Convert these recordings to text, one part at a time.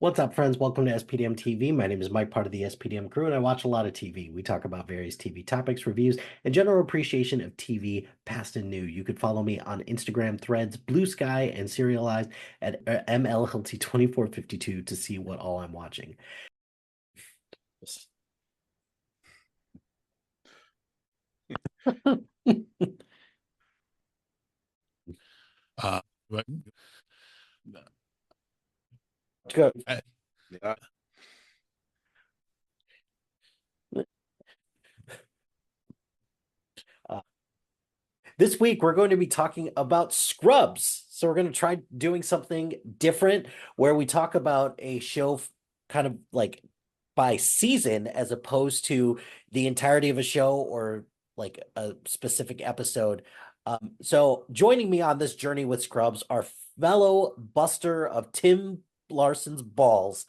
What's up, friends? Welcome to SPDM TV. My name is Mike, part of the SPDM crew, and I watch a lot of TV. We talk about various TV topics, reviews, and general appreciation of TV, past and new. You could follow me on Instagram, Threads, Blue Sky, and Serialized at MLHilty2452 to see what all I'm watching. But Go. Yeah. This week, we're going to be talking about Scrubs. So we're going to try doing something different where we talk about a show kind of like by season as opposed to the entirety of a show or like a specific episode. So joining me on this journey with Scrubs are fellow buster of Tim Larsen's balls,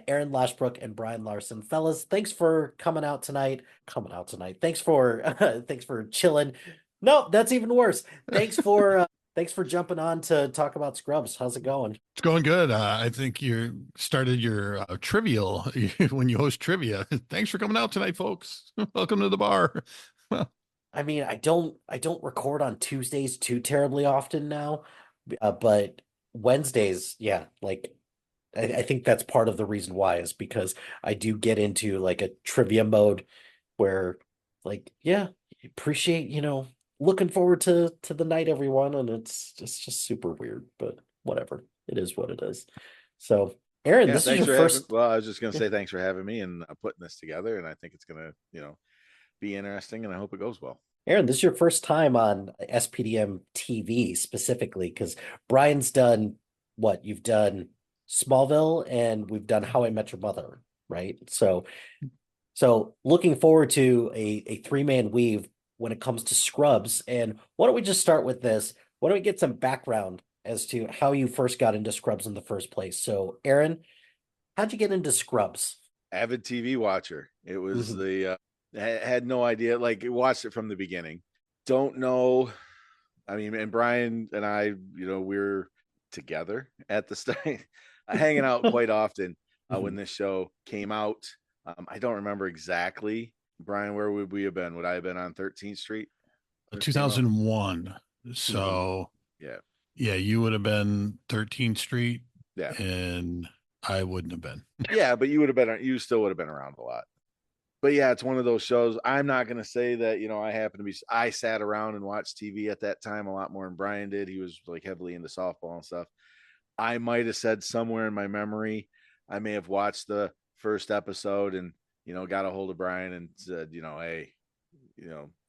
Aaron Lashbrook and Brian Larsen. Fellas, thanks for coming out tonight. Thanks for thanks for chilling. No, that's even worse. Thanks for jumping on to talk about Scrubs. How's it going? it's going good. I think you started your trivial when you host trivia. Thanks for coming out tonight, folks. Welcome to the bar. Well, I mean, I don't record on Tuesdays too terribly often now, but Wednesdays, yeah, like I think that's part of the reason why is because I do get into like a trivia mode where like, yeah, appreciate, looking forward to the night, everyone, and it's just super weird, but whatever. It is what it is. So, Aaron, Yeah. this is Thanks your for having. first. Well, I was just gonna Yeah. say thanks for having me and putting this together, and I think it's gonna, be interesting, and I hope it goes well. Aaron, this is your first time on SPDM TV specifically, because Brian's done what? You've done Smallville and we've done How I Met Your Mother, right? So looking forward to a three-man weave when it comes to Scrubs. And why don't we just start with this? Why don't we get some background as to how you first got into Scrubs in the first place? So, Aaron, how'd you get into Scrubs? Avid TV watcher. It was Mhm. had no idea. Like watched it from the beginning. Don't know. I mean, and Brian and I, we're together at the start, hanging out quite often when Mhm. this show came out. I don't remember exactly. Brian, where would we have been? Would I have been on 13th Street when this came out? 2001. Mhm. So Yeah. yeah, you would have been 13th Street, Yeah. and I wouldn't have been. Yeah, but you still would have been around a lot. But yeah, it's one of those shows. I'm not going to say that, I sat around and watched TV at that time a lot more than Brian did. He was like heavily into softball and stuff. I might have said somewhere in my memory, I may have watched the first episode and, got a hold of Brian and said, hey,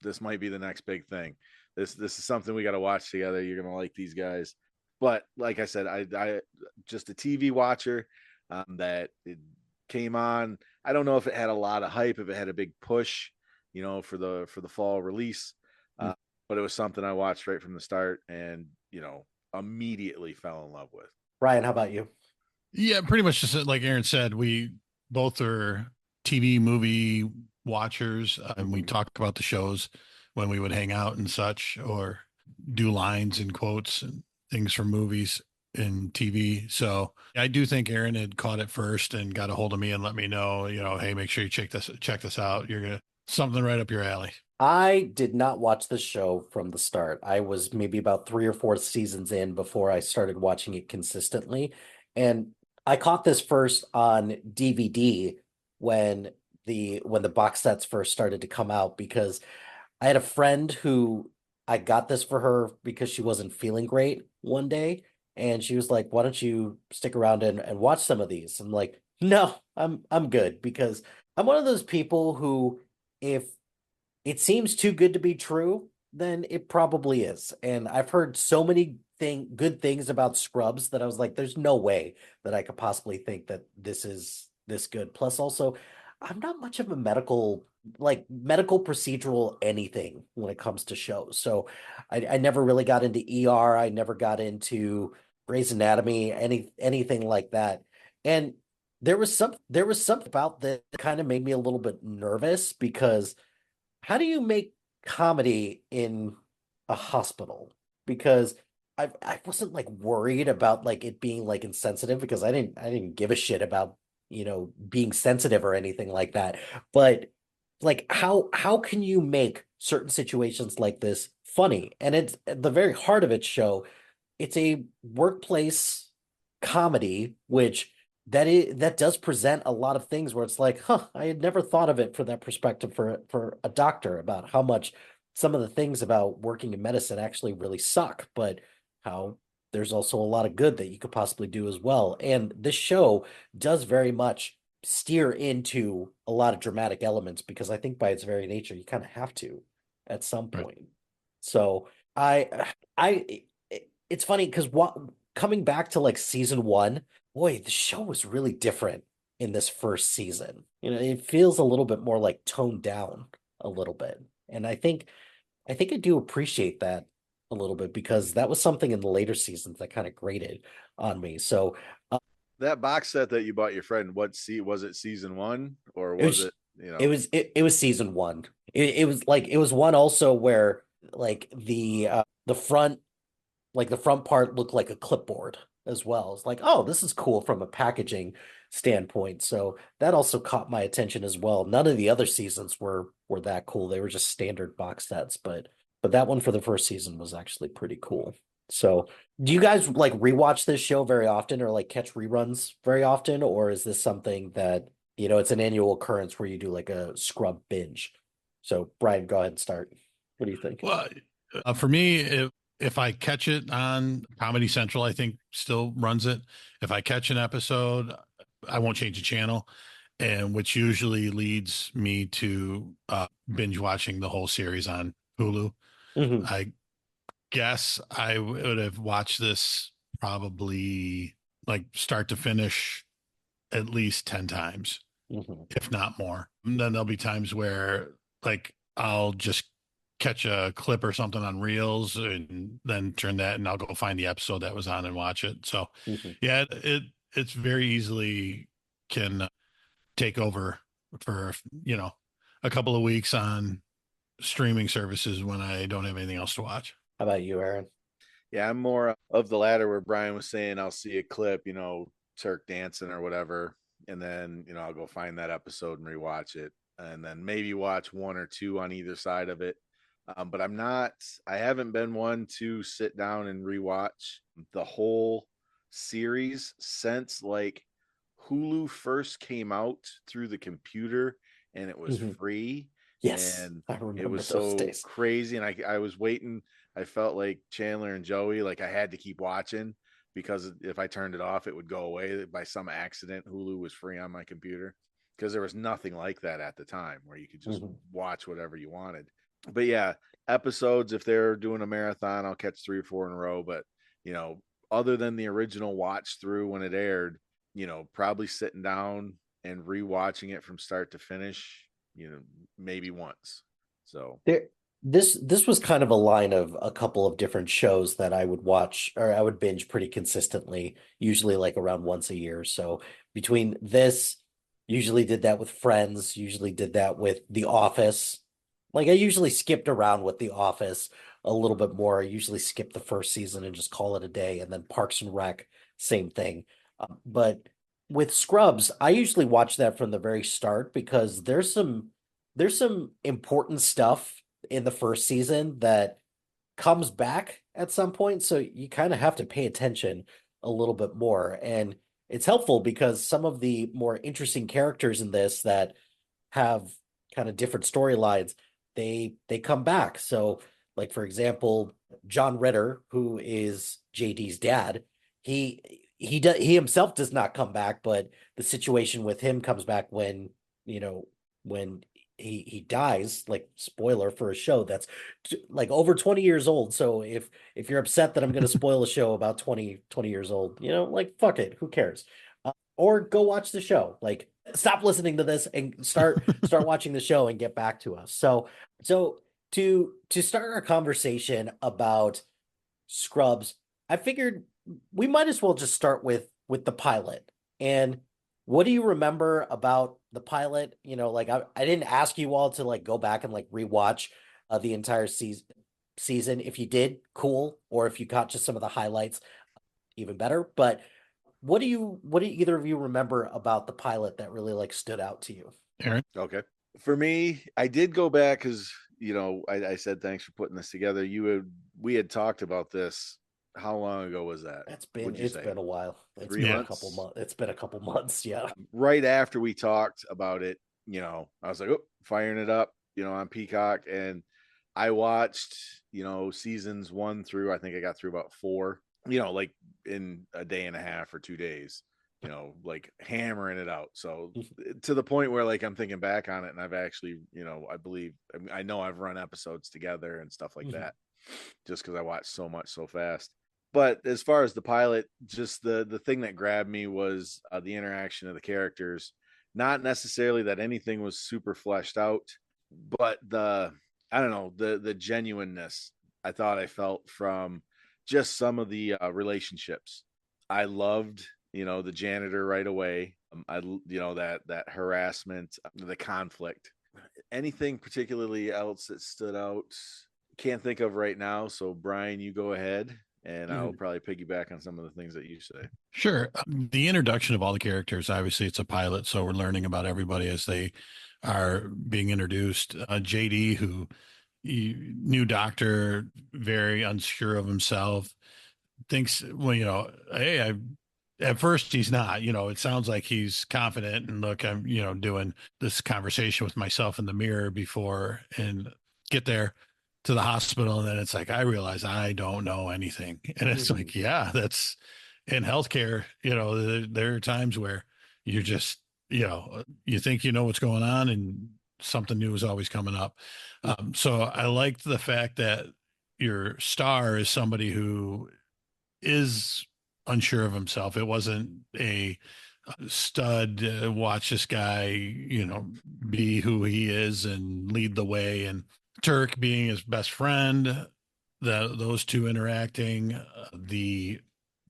this might be the next big thing. This is something we got to watch together. You're going to like these guys. But like I said, I just a TV watcher that it came on. I don't know if it had a lot of hype, if it had a big push, for the fall release. Mm. But it was something I watched right from the start and, immediately fell in love with. Brian, how about you? Yeah, pretty much just like Aaron said, we both are TV movie watchers, and we Mhm. talk about the shows when we would hang out and such, or do lines and quotes and things from movies and TV. So I do think Aaron had caught it first and got a hold of me and let me know, hey, make sure you check this out. You're gonna something right up your alley. I did not watch the show from the start. I was maybe about three or four seasons in before I started watching it consistently. And I caught this first on DVD when the box sets first started to come out because I had a friend who I got this for her because she wasn't feeling great one day. And she was like, why don't you stick around and watch some of these? I'm like, no, I'm good because I'm one of those people who if it seems too good to be true, then it probably is. And I've heard so many good things about Scrubs that I was like, there's no way that I could possibly think that this is this good. Plus, also, I'm not much of a medical procedural anything when it comes to shows. So I never really got into ER. I never got into Grey's Anatomy, anything like that. And there was something about that kind of made me a little bit nervous because how do you make comedy in a hospital? Because I wasn't like worried about like it being like insensitive because I didn't give a shit about, being sensitive or anything like that. But like how can you make certain situations like this funny? And it's at the very heart of its show, it's a workplace comedy, which that does present a lot of things where it's like, huh, I had never thought of it for that perspective for a doctor about how much some of the things about working in medicine actually really suck, but how there's also a lot of good that you could possibly do as well. And this show does very much steer into a lot of dramatic elements because I think by its very nature, you kind of have to at some Right. point. So I, it's funny because what coming back to like season one, boy, the show was really different in this first season. It feels a little bit more like toned down a little bit. And I think I do appreciate that a little bit because that was something in the later seasons that kind of grated on me. So That box set that you bought your friend, was it season one or it was was it, it was season one. It was one also where like the front like the front part looked like a clipboard as well. It's like, oh, this is cool from a packaging standpoint. So that also caught my attention as well. None of the other seasons were that cool. They were just standard box sets, but that one for the first season was actually pretty cool. So, do you guys like rewatch this show very often or like catch reruns very often, or is this something that, it's an annual occurrence where you do like a scrub binge? So, Brian, go ahead and start. What do you think? Well, for me, if I catch it on Comedy Central, I think still runs it. If I catch an episode, I won't change the channel, and which usually leads me to binge watching the whole series on Hulu. Hmm. I guess I would have watched this probably like start to finish at least 10 times, Hmm. if not more. And then there'll be times where like I'll just catch a clip or something on Reels and then turn that and I'll go find the episode that was on and watch it. So Hmm. yeah, it's very easily can take over for, a couple of weeks on streaming services when I don't have anything else to watch. How about you, Aaron? Yeah, I'm more of the latter where Brian was saying I'll see a clip, Turk dancing or whatever, and then, I'll go find that episode and rewatch it, and then maybe watch one or two on either side of it. But I haven't been one to sit down and rewatch the whole series since like Hulu first came out through the computer and it was Hmm. free Yes, and I it remember was those so days. crazy. And I was waiting. I felt like Chandler and Joey, like I had to keep watching because if I turned it off, it would go away by some accident. Hulu was free on my computer because there was nothing like that at the time where you could just Hmm. watch whatever you wanted. But yeah, episodes, if they're doing a marathon, I'll catch 3 or 4 in a row. But, you know, other than the original watch through when it aired, probably sitting down and rewatching it from start to finish, maybe once. So There, this was kind of a line of a couple of different shows that I would watch or I would binge pretty consistently, usually like around once a year. So between this, usually did that with Friends, usually did that with The Office. Like I usually skipped around with The Office a little bit more. I usually skip the first season and just call it a day. And then Parks and Rec, same thing. But with Scrubs, I usually watch that from the very start because there's some important stuff in the first season that comes back at some point. So you kind of have to pay attention a little bit more. And it's helpful because some of the more interesting characters in this that have kind of different storylines, they come back. So, like for example, John Ritter, who is JD's dad, he himself does not come back, but the situation with him comes back you know when he dies. Like spoiler for a show that's like over 20 years old. So if you're upset that I'm going to spoil a show about 20 years old, like fuck it, who cares? Or go watch the show. Like stop listening to this and start watching the show and get back to us. So to start our conversation about Scrubs, I figured we might as well just start with the pilot. And what do you remember about the pilot? Like I didn't ask you all to like go back and like rewatch the entire season. If you did, cool. Or if you caught just some of the highlights, even better. But what do either of you remember about the pilot that really like stood out to you? Aaron? Okay. For me, I did go back because I said thanks for putting this together. We had talked about this. How long ago was that? It's been a while. It's 3 been a months? couple months. It's been a couple months. Yeah. Right after we talked about it, I was like, oh, firing it up, on Peacock, and I watched, seasons 1 through, I think I got through about 4, like in a day and a half or 2 days, like hammering it out. So to the point where like I'm thinking back on it, and I've actually, I know I've run episodes together and stuff like that, just because I watched so much so fast. But as far as the pilot, just the thing that grabbed me was the interaction of the characters. Not necessarily that anything was super fleshed out, but I don't know, the genuineness I thought I felt from just some of the relationships. I loved, the janitor right away. That harassment, the conflict. Anything particularly else that stood out? Can't think of right now. So Brian, you go ahead, and I'll probably piggyback on some of the things that you say. Sure. The introduction of all the characters, obviously it's a pilot, so we're learning about everybody as they are being introduced. JD, who new doctor, very unsure of himself, thinks, well, hey, at first he's not, it sounds like he's confident and look, I'm, doing this conversation with myself in the mirror before and get there to the hospital. And then it's like, I realize I don't know anything. And it's like, yeah, that's in healthcare, there are times where you're just, you think you know what's going on and something new is always coming up. So I liked the fact that your star is somebody who is unsure of himself. It wasn't a stud, watch this guy, be who he is and lead the way. And Turk being his best friend, those two interacting, the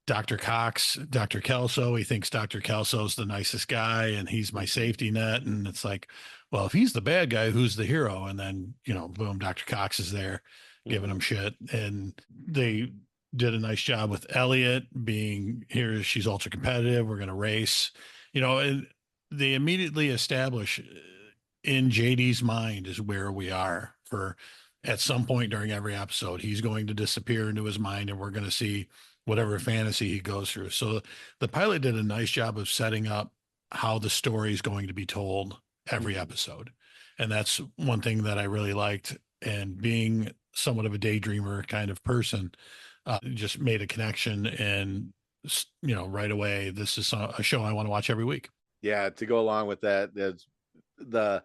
Dr. Cox, Dr. Kelso, he thinks Dr. Kelso's the nicest guy and he's my safety net. And it's like, well, if he's the bad guy, who's the hero? And then, boom, Dr. Cox is there giving him shit. And they did a nice job with Elliot being here. She's ultra competitive. We're going to race, and they immediately establish in JD's mind is where we are for at some point during every episode. He's going to disappear into his mind and we're going to see whatever fantasy he goes through. So the pilot did a nice job of setting up how the story is going to be told every episode. And that's one thing that I really liked. And being somewhat of a daydreamer kind of person, just made a connection and, right away, this is a show I want to watch every week. Yeah. To go along with that, there's the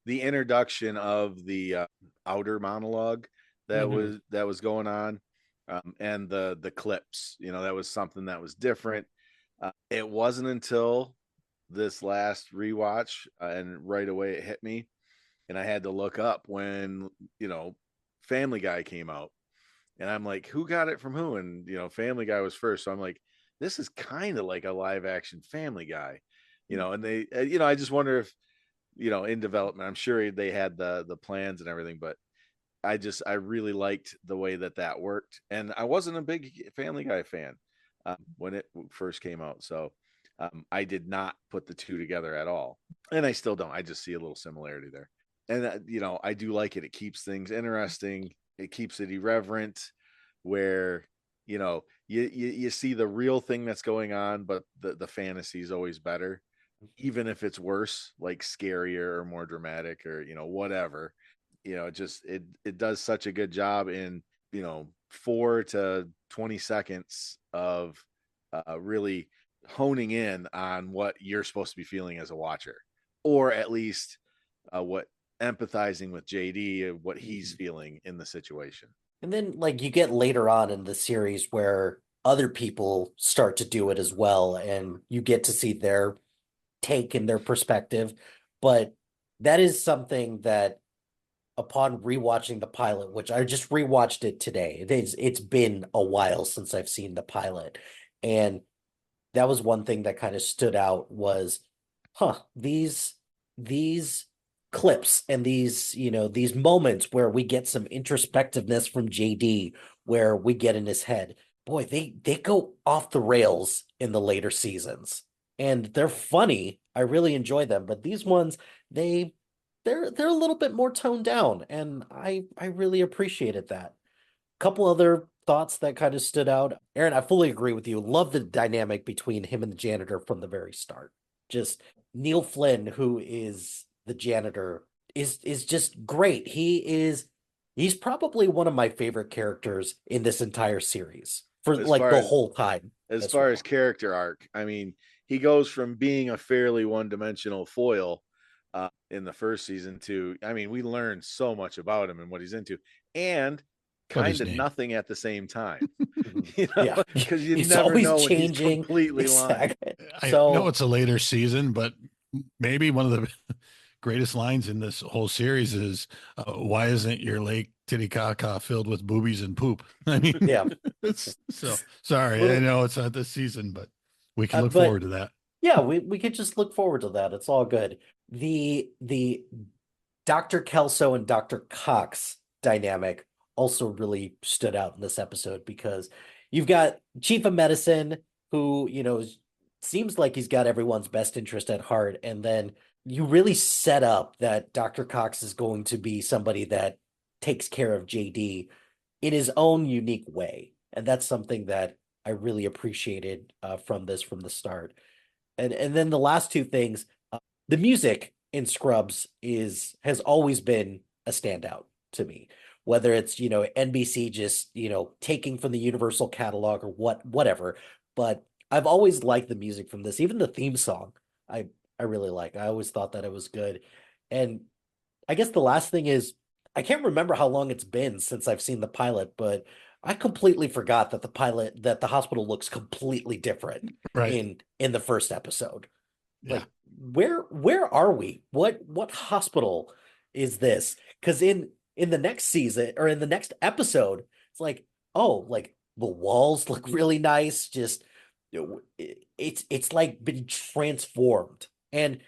introduction of the outer monologue that was going on. And the clips, that was something that was different. It wasn't until this last rewatch, and right away it hit me, and I had to look up when Family Guy came out, and I'm like, who got it from who? And Family Guy was first, so I'm like, this is kind of like a live action Family Guy, and they, I just wonder if in development, I'm sure they had the plans and everything, but I really liked the way that worked. And I wasn't a big Family Guy fan when it first came out. So I did not put the two together at all. And I still don't. I just see a little similarity there. And, I do like it. It keeps things interesting. It keeps it irreverent where, you see the real thing that's going on, but the fantasy is always better, even if it's worse, like scarier or more dramatic or, whatever. It does such a good job in 4 to 20 seconds of really honing in on what you're supposed to be feeling as a watcher, or at least what empathizing with JD, what he's feeling in the situation. And then like you get later on in the series where other people start to do it as well, and you get to see their take and their perspective. But that is something that upon rewatching the pilot, which I just rewatched it today. It's been a while since I've seen the pilot. And that was one thing that kind of stood out was, these clips and these moments where we get some introspectiveness from JD, where we get in his head. Boy, they go off the rails in the later seasons, and they're funny. I really enjoy them, but these ones, they're a little bit more toned down, and I really appreciated that. Couple other thoughts that kind of stood out. Aaron, I fully agree with you. Love the dynamic between him and the janitor from the very start. Just Neil Flynn, who is the janitor, is just great. He's probably one of my favorite characters in this entire series for As like far the as whole time as as far as well. character arc, I mean, he goes from being a fairly one-dimensional foil in the first season to, I mean, we learned so much about him and what he's into, and But kind his of name. nothing at the same time. Mhm. You know, Yeah. because you He's never always know when he's changing. completely lying. Exactly. I know So it's a later season, but maybe one of the greatest lines in this whole series is, "Why isn't your Lake Titicaca filled with boobies and poop?" I mean, yeah. it's so sorry. I Little know it's not this season, but we can look but forward to that. yeah, we could just look forward to that. It's all good. The Dr. Kelso and Dr. Cox dynamic also really stood out in this episode because you've got Chief of Medicine who, seems like he's got everyone's best interest at heart. And then you really set up that Dr. Cox is going to be somebody that takes care of JD in his own unique way. And that's something that I really appreciated from the start. And then the last two things, the music in Scrubs has always been a standout to me. Whether it's, NBC just, taking from the Universal catalog or whatever. But I've always liked the music from this. Even the theme song, I I really like. I always thought that it was good. And I guess the last thing is I can't remember how long it's been since I've seen the pilot, but I completely forgot that the hospital looks completely different Right. in the first episode. Yeah. Like where are we? What hospital is this? Because in the next season or in the next episode, it's like, oh, like the walls look really nice. Just it's like been transformed. And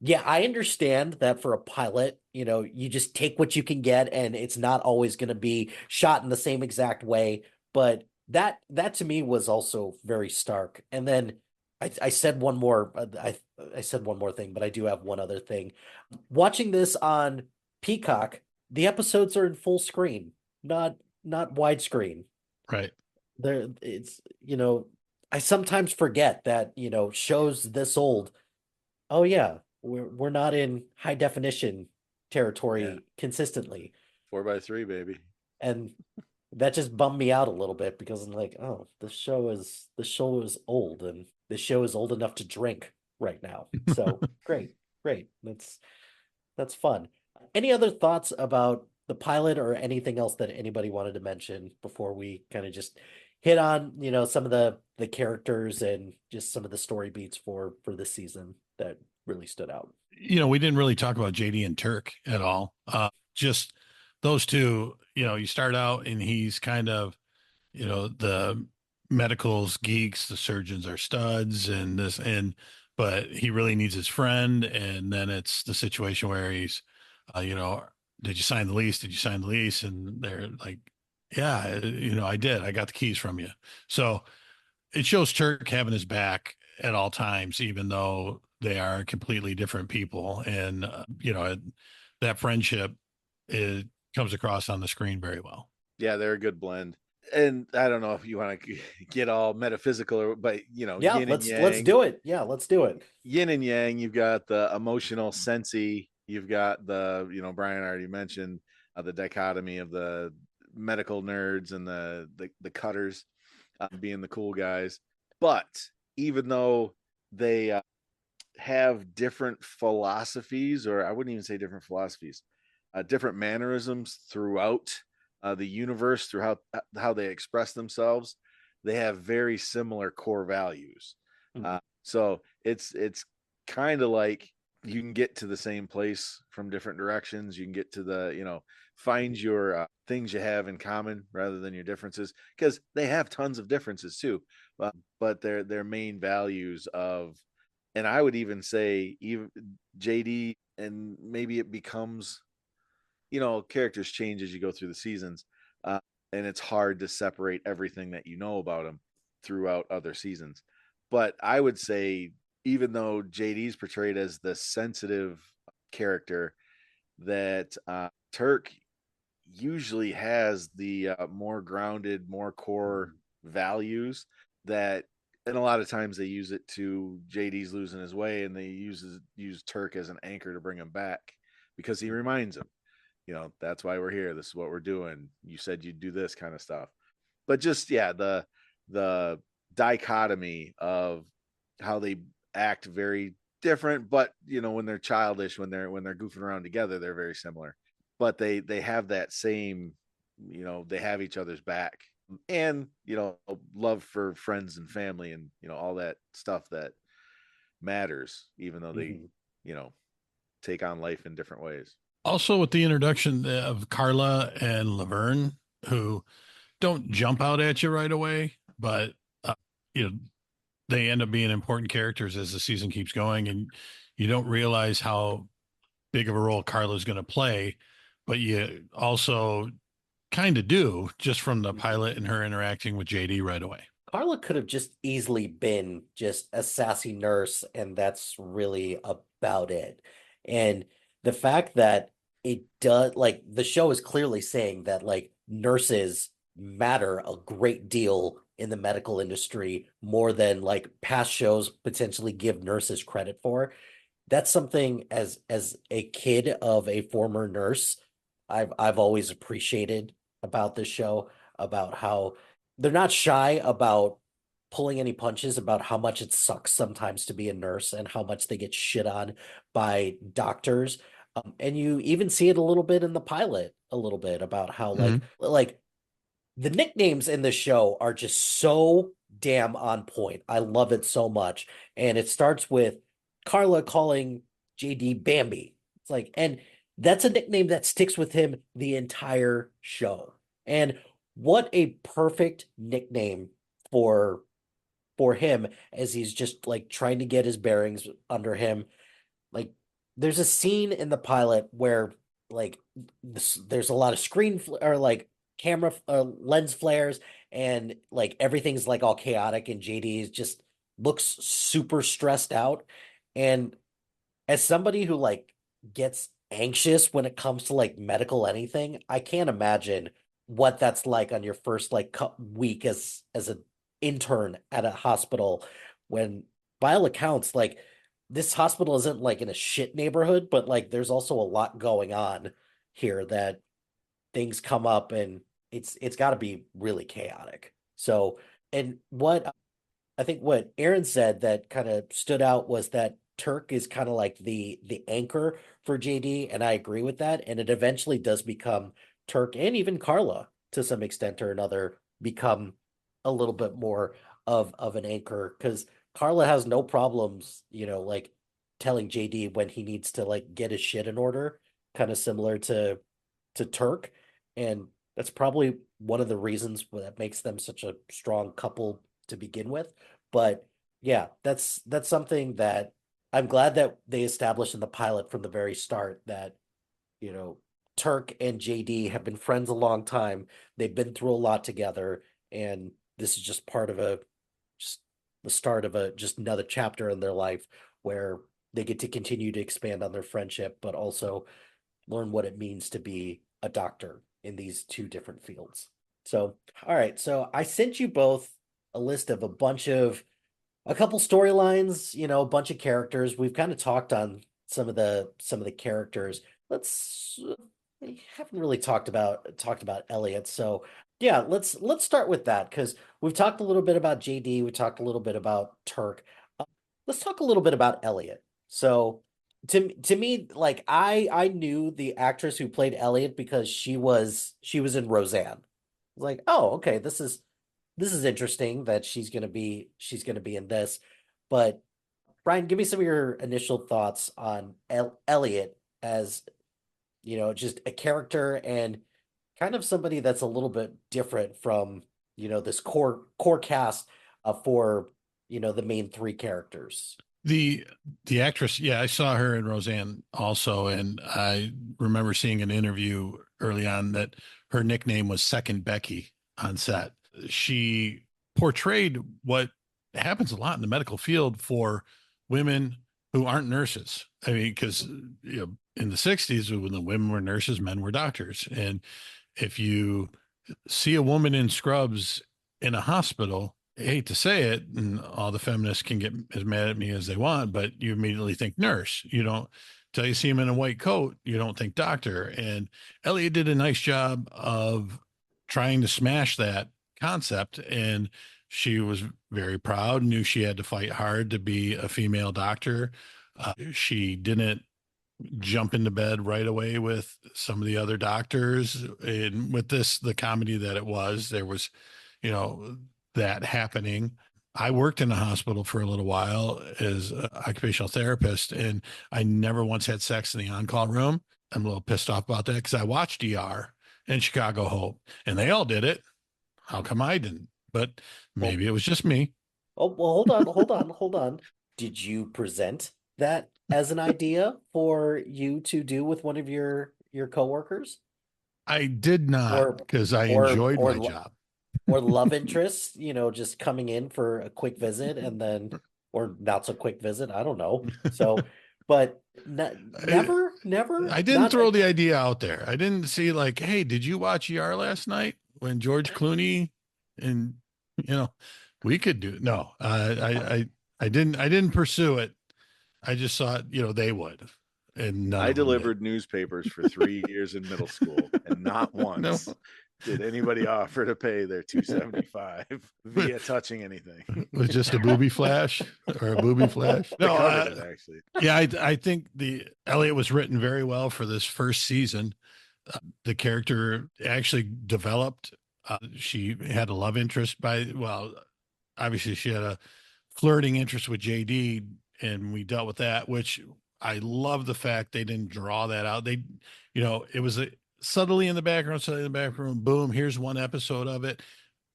yeah, I understand that for a pilot, you just take what you can get and it's not always going to be shot in the same exact way. But that to me was also very stark. And then I said one more I said one more thing, but I do have one other thing. Watching this on Peacock, the episodes are in full screen, not widescreen. Right. There it's I sometimes forget that, shows this old, oh yeah, we're not in high definition Yeah, territory consistently. 4x3, baby. And that just bummed me out a little bit because I'm like, oh, this show is old and this show is old enough to drink right now. So great, great. That's fun. Any other thoughts about the pilot or anything else that anybody wanted to mention before we kind of just hit on, some of the characters and just some of the story beats for this season that really stood out? We didn't really talk about JD and Turk at all. Just those two, you start out and he's kind of, the medicals geeks, the surgeons are studs and but he really needs his friend. And then it's the situation where he's, did you sign the lease? Did you sign the lease? And they're like, yeah, I did. I got the keys from you. So it shows Turk having his back at all times, even though they are completely different people. And, that friendship it comes across on the screen very well. Yeah, they're a good blend. And I don't know if you want to get all metaphysical, but Yeah, yin and let's yang. do it. Yeah, let's do it. Yin and yang. You've got the emotional sensey. You've got the Brian already mentioned the dichotomy of the medical nerds and the cutters being the cool guys. But even though they have different philosophies, or I wouldn't even say different philosophies, different mannerisms throughout the universe, through how they express themselves. They have very similar core values. Mhm. So it's kind of like you can get to the same place from different directions. You can get to the find your things you have in common rather than your differences, because they have tons of differences too. But their main values of And I would even say even JD, and maybe it becomes, characters change as you go through the seasons. Uh, and it's hard to separate everything that you know about him throughout other seasons. But I would say, even though JD's portrayed as the sensitive character, that Turk usually has the more grounded, more core values that, and a lot of times they use it to JD's losing his way, and they use Turk as an anchor to bring him back because he reminds him, that's why we're here. This is what we're doing. You said you'd do this kind of stuff. But just the dichotomy of how they act very different, but when they're childish, when they're goofing around together, they're very similar. But they have that same, they have each other's back, and love for friends and family, and all that stuff that matters, even though they take on life in different ways. Also, with the introduction of Carla and Laverne, who don't jump out at you right away, but you know they end up being important characters as the season keeps going, and you don't realize how big of a role Carla's going to play, but you also kind of do just from the pilot and her interacting with JD right away. Carla could have just easily been just a sassy nurse, and that's really about it. And the fact that it does, like, the show is clearly saying that, like, nurses matter a great deal in the medical industry more than, like, past shows potentially give nurses credit for. That's something, as a kid of a former nurse, I've always appreciated about this show, about how they're not shy about pulling any punches about how much it sucks sometimes to be a nurse and how much they get shit on by doctors. And you even see it a little bit in the pilot, a little bit about how like the nicknames in the show are just so damn on point. I love it so much. And it starts with Carla calling JD Bambi. It's like, and that's a nickname that sticks with him the entire show. And what a perfect nickname for him as he's just like trying to get his bearings under him. Like, there's a scene in the pilot where, like, there's a lot of or like camera lens flares, and like everything's like all chaotic, and JD just looks super stressed out. And as somebody who like gets anxious when it comes to like medical anything, I can't imagine what that's like on your first like week as an intern at a hospital, when by all accounts, like, this hospital isn't like in a shit neighborhood, but like there's also a lot going on here, that things come up, and it's got to be really chaotic. So, and what I think what Aaron said that kind of stood out was that Turk is kind of like the anchor for JD, and I agree with that. And it eventually does become Turk, and even Carla to some extent or another become a little bit more of an anchor, because Carla has no problems, like telling JD when he needs to like get his shit in order, kind of similar to Turk. And that's probably one of the reasons that makes them such a strong couple to begin with. But yeah, that's something that I'm glad that they established in the pilot from the very start, that, you know, Turk and JD have been friends a long time. They've been through a lot together, and this is just part of just the start of just another chapter in their life where they get to continue to expand on their friendship, but also learn what it means to be a doctor in these two different fields. So, all right. So I sent you both a list of a couple storylines, a bunch of characters. We've kind of talked on some of the characters. We haven't really talked about Elliot. So yeah, let's start with that, because we've talked a little bit about JD, we talked a little bit about Turk. Let's talk a little bit about Elliot. So to me, like, I knew the actress who played Elliot because she was in Roseanne. I was like, oh, okay, this is interesting that she's gonna be in this. But Brian, give me some of your initial thoughts on Elliot as, just a character, and kind of somebody that's a little bit different from, this core cast for, the main three characters. The actress, yeah, I saw her in Roseanne also, and I remember seeing an interview early on that her nickname was Second Becky on set. She portrayed what happens a lot in the medical field for women who aren't nurses. I mean, because in the 60s, when the women were nurses, men were doctors. And if you see a woman in scrubs in a hospital, I hate to say it, and all the feminists can get as mad at me as they want, but you immediately think nurse. You don't, till you see him in a white coat, you don't think doctor. And Elliot did a nice job of trying to smash that concept. And she was very proud, knew she had to fight hard to be a female doctor. She didn't jump into bed right away with some of the other doctors. And with this, the comedy that it was, there was, that happening. I worked in a hospital for a little while as an occupational therapist, and I never once had sex in the on-call room. I'm a little pissed off about that because I watched ER and Chicago Hope, and they all did it. How come I didn't? But maybe it was just me. Oh, well, hold on. Did you present that as an idea for you to do with one of your coworkers? I did not Or because I or enjoyed or my job. or love interest, just coming in for a quick visit and then or not so quick visit, I don't know. So, but I, never I didn't not throw the idea out there. I didn't see like, hey, did you watch ER last night when George Clooney and we could do no. I didn't pursue it. I just thought, they would. And none I of them delivered newspapers for 3 years in middle school, and not did. No. once did anybody offer to pay their $2.75 via touching anything. It was just a booby flash or a booby flash. I No, covered it actually. yeah, I think the Elliot was written very well for this first season. The character actually developed. She had a love interest obviously she had a flirting interest with JD, and we dealt with that, which I love the fact they didn't draw that out. It was subtly in the background, boom, here's one episode of it.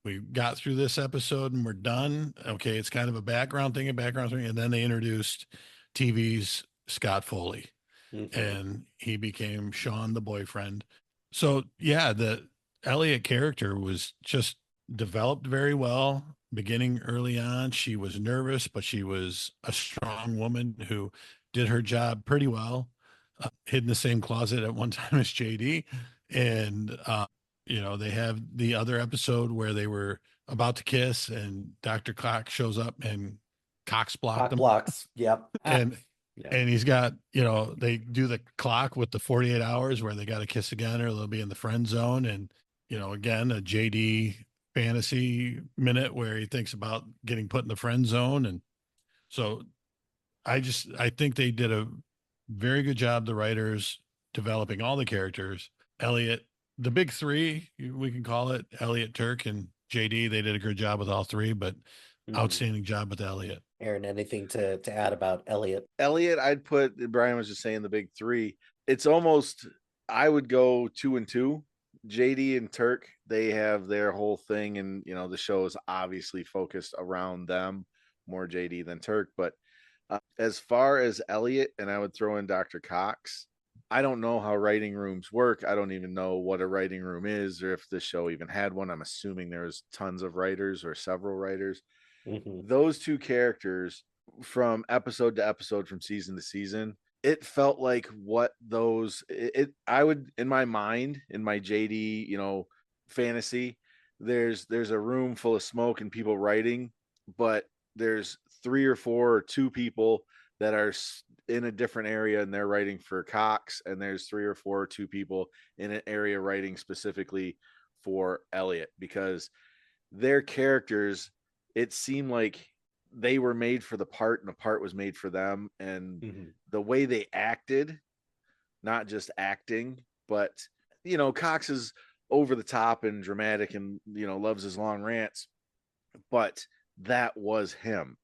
We got through this episode and we're done. Okay, it's kind of a background thing, and then they introduced TV's Scott Foley, and he became Sean, the boyfriend. So yeah, the Elliot character was just developed very well. Beginning early on, she was nervous, but she was a strong woman who did her job pretty well. Hid in the same closet at one time as JD, and they have the other episode where they were about to kiss, and Dr. Cox shows up and Cox blocked them. Blocks. Yep. And Yeah. and he's got, they do the clock with the 48 hours where they got to kiss again or they'll be in the friend zone. And, again, a JD fantasy minute where he thinks about getting put in the friend zone. And so I think they did a very good job, the writers, developing all the characters. Elliot, the big three, we can call it, Elliot, Turk, and JD, they did a good job with all three, but outstanding job with Elliot. Aaron, anything to add about Elliot? Elliot, I'd put, Brian was just saying the big three. It's almost, I would go 2 and 2. JD and Turk, they have their whole thing, and the show is obviously focused around them, more JD than Turk. But as far as Elliot, and I would throw in Dr. Cox, I don't know how writing rooms work. I don't even know what a writing room is, or if the show even had one. I'm assuming there's tons of writers or several writers. Those two characters, from episode to episode, from season to season, it felt like what I would, in my mind, in my JD, fantasy, there's a room full of smoke and people writing, but there's 3 or 4 or 2 people that are in a different area and they're writing for Cox, and there's 3 or 4 or 2 people in an area writing specifically for Elliot, because their characters, it seemed like they were made for the part and the part was made for them. And the way they acted, not just acting, but Cox is over the top and dramatic and loves his long rants, but that was him.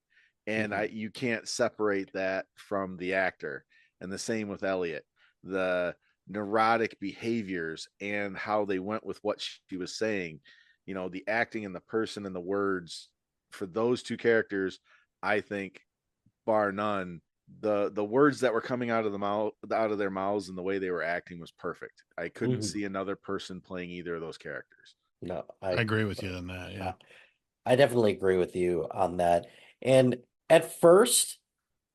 And you can't separate that from the actor. And the same with Elliot, the neurotic behaviors and how they went with what she was saying, the acting and the person and the words for those two characters, I think bar none. The words that were coming out of their mouths and the way they were acting was perfect. I couldn't Mhm. see another person playing either of those characters. No, I agree with you on that. Yeah. I definitely agree with you on that. And at first,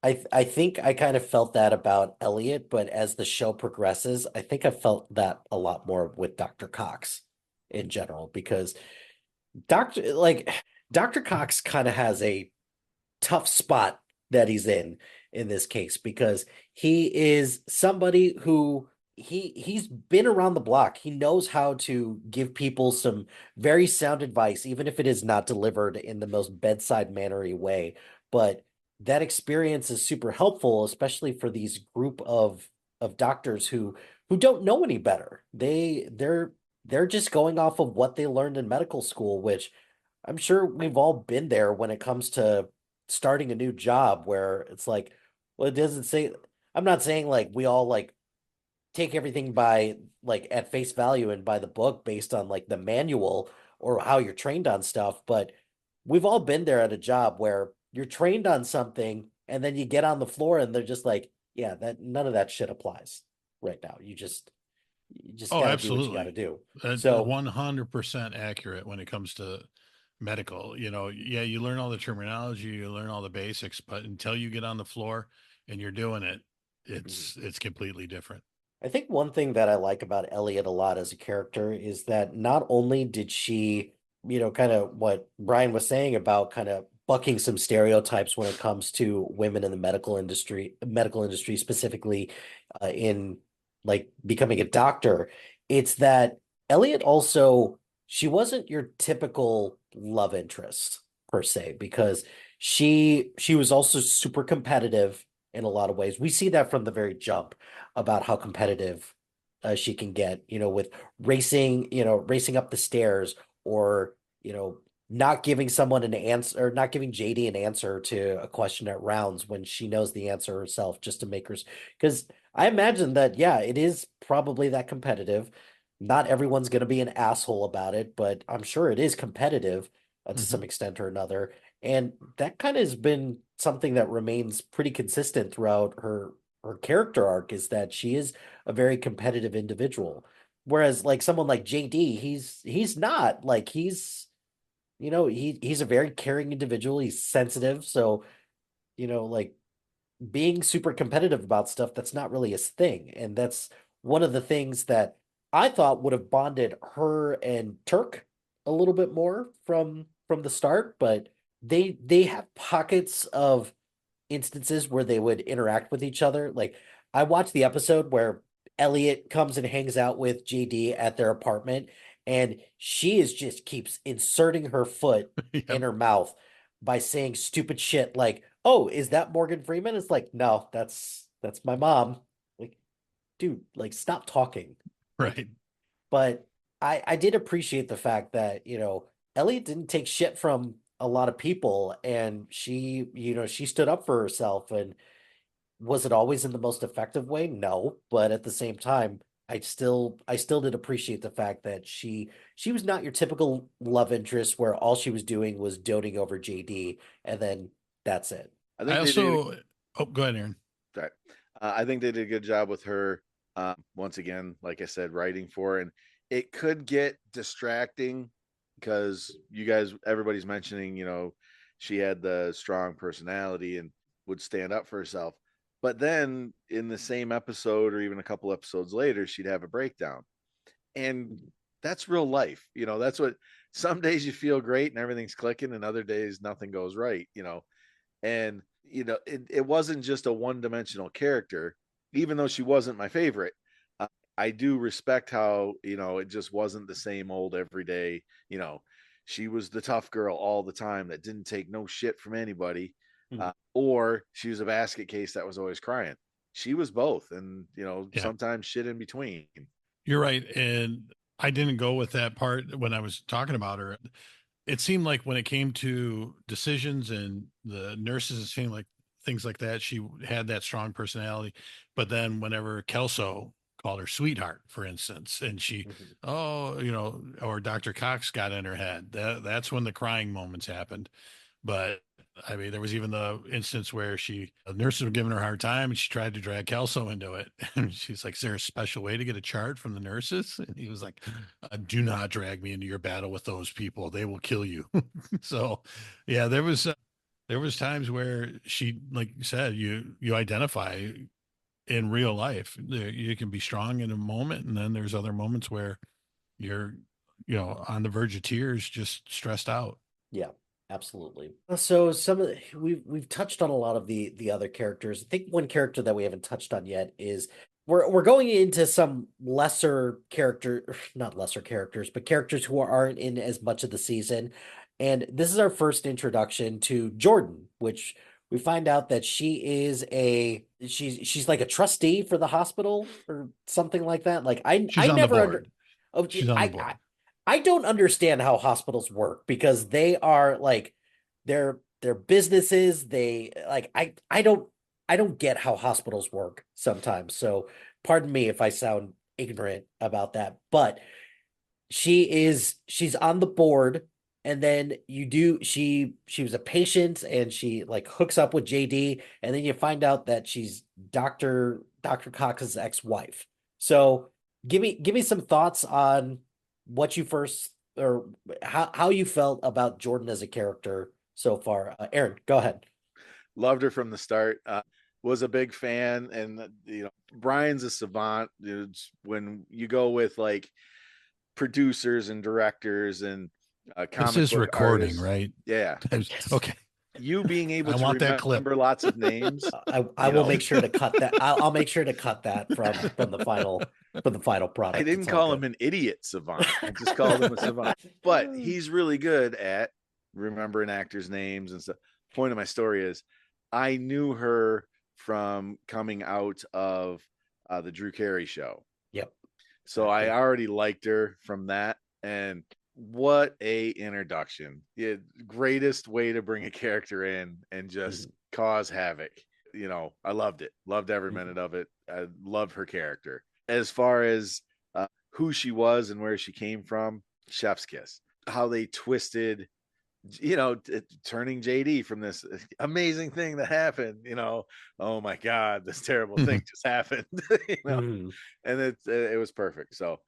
I think I kind of felt that about Elliot, but as the show progresses, I think I felt that a lot more with Dr. Cox in general because Dr. like Dr. Cox kind of has a tough spot that he's in this case because he is somebody who he's been around the block. He knows how to give people some very sound advice, even if it is not delivered in the most bedside mannery way. But that experience is super helpful, especially for these group of doctors who don't know any better. They're just going off of what they learned in medical school, which I'm sure we've all been there when it comes to starting a new job where it's like, well, it doesn't say, I'm not saying like we all like take everything by like at face value and by the book based on like the manual or how you're trained on stuff, but we've all been there at a job where you're trained on something and then you get on the floor and they're just like, yeah, that none of that shit applies right now. You just Oh, got to do what you got to absolutely. do. That's So 100% accurate when it comes to medical. Yeah, you learn all the terminology, you learn all the basics, but until you get on the floor and you're doing it, it's completely different. I think one thing that I like about Elliot a lot as a character is that not only did she, kind of what Brian was saying about kind of bucking some stereotypes when it comes to women in the medical industry specifically in like becoming a doctor, it's that Elliot also, she wasn't your typical love interest per se, because she was also super competitive in a lot of ways. We see that from the very jump about how competitive she can get, with racing up the stairs or, not giving someone an answer or not giving JD an answer to a question at rounds when she knows the answer herself just to make her. Because I imagine that, yeah, it is probably that competitive. Not everyone's going to be an asshole about it, but I'm sure it is competitive to Mhm. some extent or another. And that kind of has been something that remains pretty consistent throughout her character arc is that she is a very competitive individual. Whereas like someone like JD, he's not like he's a very caring individual. He's sensitive. So, like being super competitive about stuff, that's not really his thing. And that's one of the things that I thought would have bonded her and Turk a little bit more from the start, but they have pockets of instances where they would interact with each other. Like I watched the episode where Elliot comes and hangs out with JD at their apartment, and she is just keeps inserting her foot in Yep. her mouth by saying stupid shit like, "Oh, is that Morgan Freeman?" It's like, "No, that's my mom." Like, dude, like stop talking. Like, Right. but I did appreciate the fact that, Elliot didn't take shit from a lot of people and she stood up for herself. And was it always in the most effective way? No, but at the same time, I still did appreciate the fact that she was not your typical love interest where all she was doing was doting over JD and then that's it. I I think they did. also, oh, go ahead, Aaron. Sorry. I think they did a good job with her. Once again, like I said, writing for her. And it could get distracting because everybody's mentioning, she had the strong personality and would stand up for herself. But then in the same episode or even a couple episodes later, she'd have a breakdown. And that's real life. That's what some days you feel great and everything's clicking, and other days nothing goes right. And it wasn't just a one-dimensional character, even though she wasn't my favorite. I do respect how it just wasn't the same old everyday. She was the tough girl all the time that didn't take no shit from anybody, Mhm. or she was a basket case that was always crying. She was both, and Yeah, sometimes shit in between. you're right. And I didn't go with that part when I was talking about her. It seemed like when it came to decisions and the nurses seemed like things like that, she had that strong personality. But then whenever Kelso called her sweetheart, for instance, and she, Mhm. oh, or Dr. Cox got in her head, that's when the crying moments happened. But I mean, there was even the instance where the nurses were giving her a hard time and she tried to drag Kelso into it. And she's like, is there a special way to get a chart from the nurses? And he was like, do not drag me into your battle with those people. They will kill you. So yeah, there was times where she, like you said, you identify in real life. You can be strong in a moment, and then there's other moments where you're, on the verge of tears, just stressed out. Yeah, absolutely. So we've touched on a lot of the other characters. I think one character that we haven't touched on yet is we're going into some not lesser characters, but characters who aren't in as much of the season. And this is our first introduction to Jordan, which we find out that she's like a trustee for the hospital or something like that. Like She's I on the never under board. oh, She's on the I board. I don't understand how hospitals work because they are like they're businesses. They like I don't get how hospitals work sometimes. So pardon me if I sound ignorant about that. But she's on the board, and then she was a patient and she like hooks up with JD, and then you find out that she's Dr. Cox's ex-wife. So give me some thoughts on what you first or how you felt about Jordan as a character so far. Aaron, go ahead. Loved her from the start. Was a big fan, and Brian's a savant. When you go with like producers and directors and This comic is book recording, artists, right? yeah, Okay. you being able I to want that clip. remember lots of names, I will make sure to cut that. I'll make sure to cut that from the final I product. didn't It's all call him good. an idiot savant. I just called him a savant. But he's really good at remembering actors' names and stuff. Point of my story is I knew her from coming out of the Drew Carey show. Yep. So I already liked her from that. And what a introduction. Yeah, greatest way to bring a character in and just cause havoc. I loved it. Loved every minute of it. I loved her character. As far as who she was and where she came from, chef's kiss. How they twisted, turning JD from this amazing thing that happened, oh my God, this terrible thing just happened, and it was perfect. So,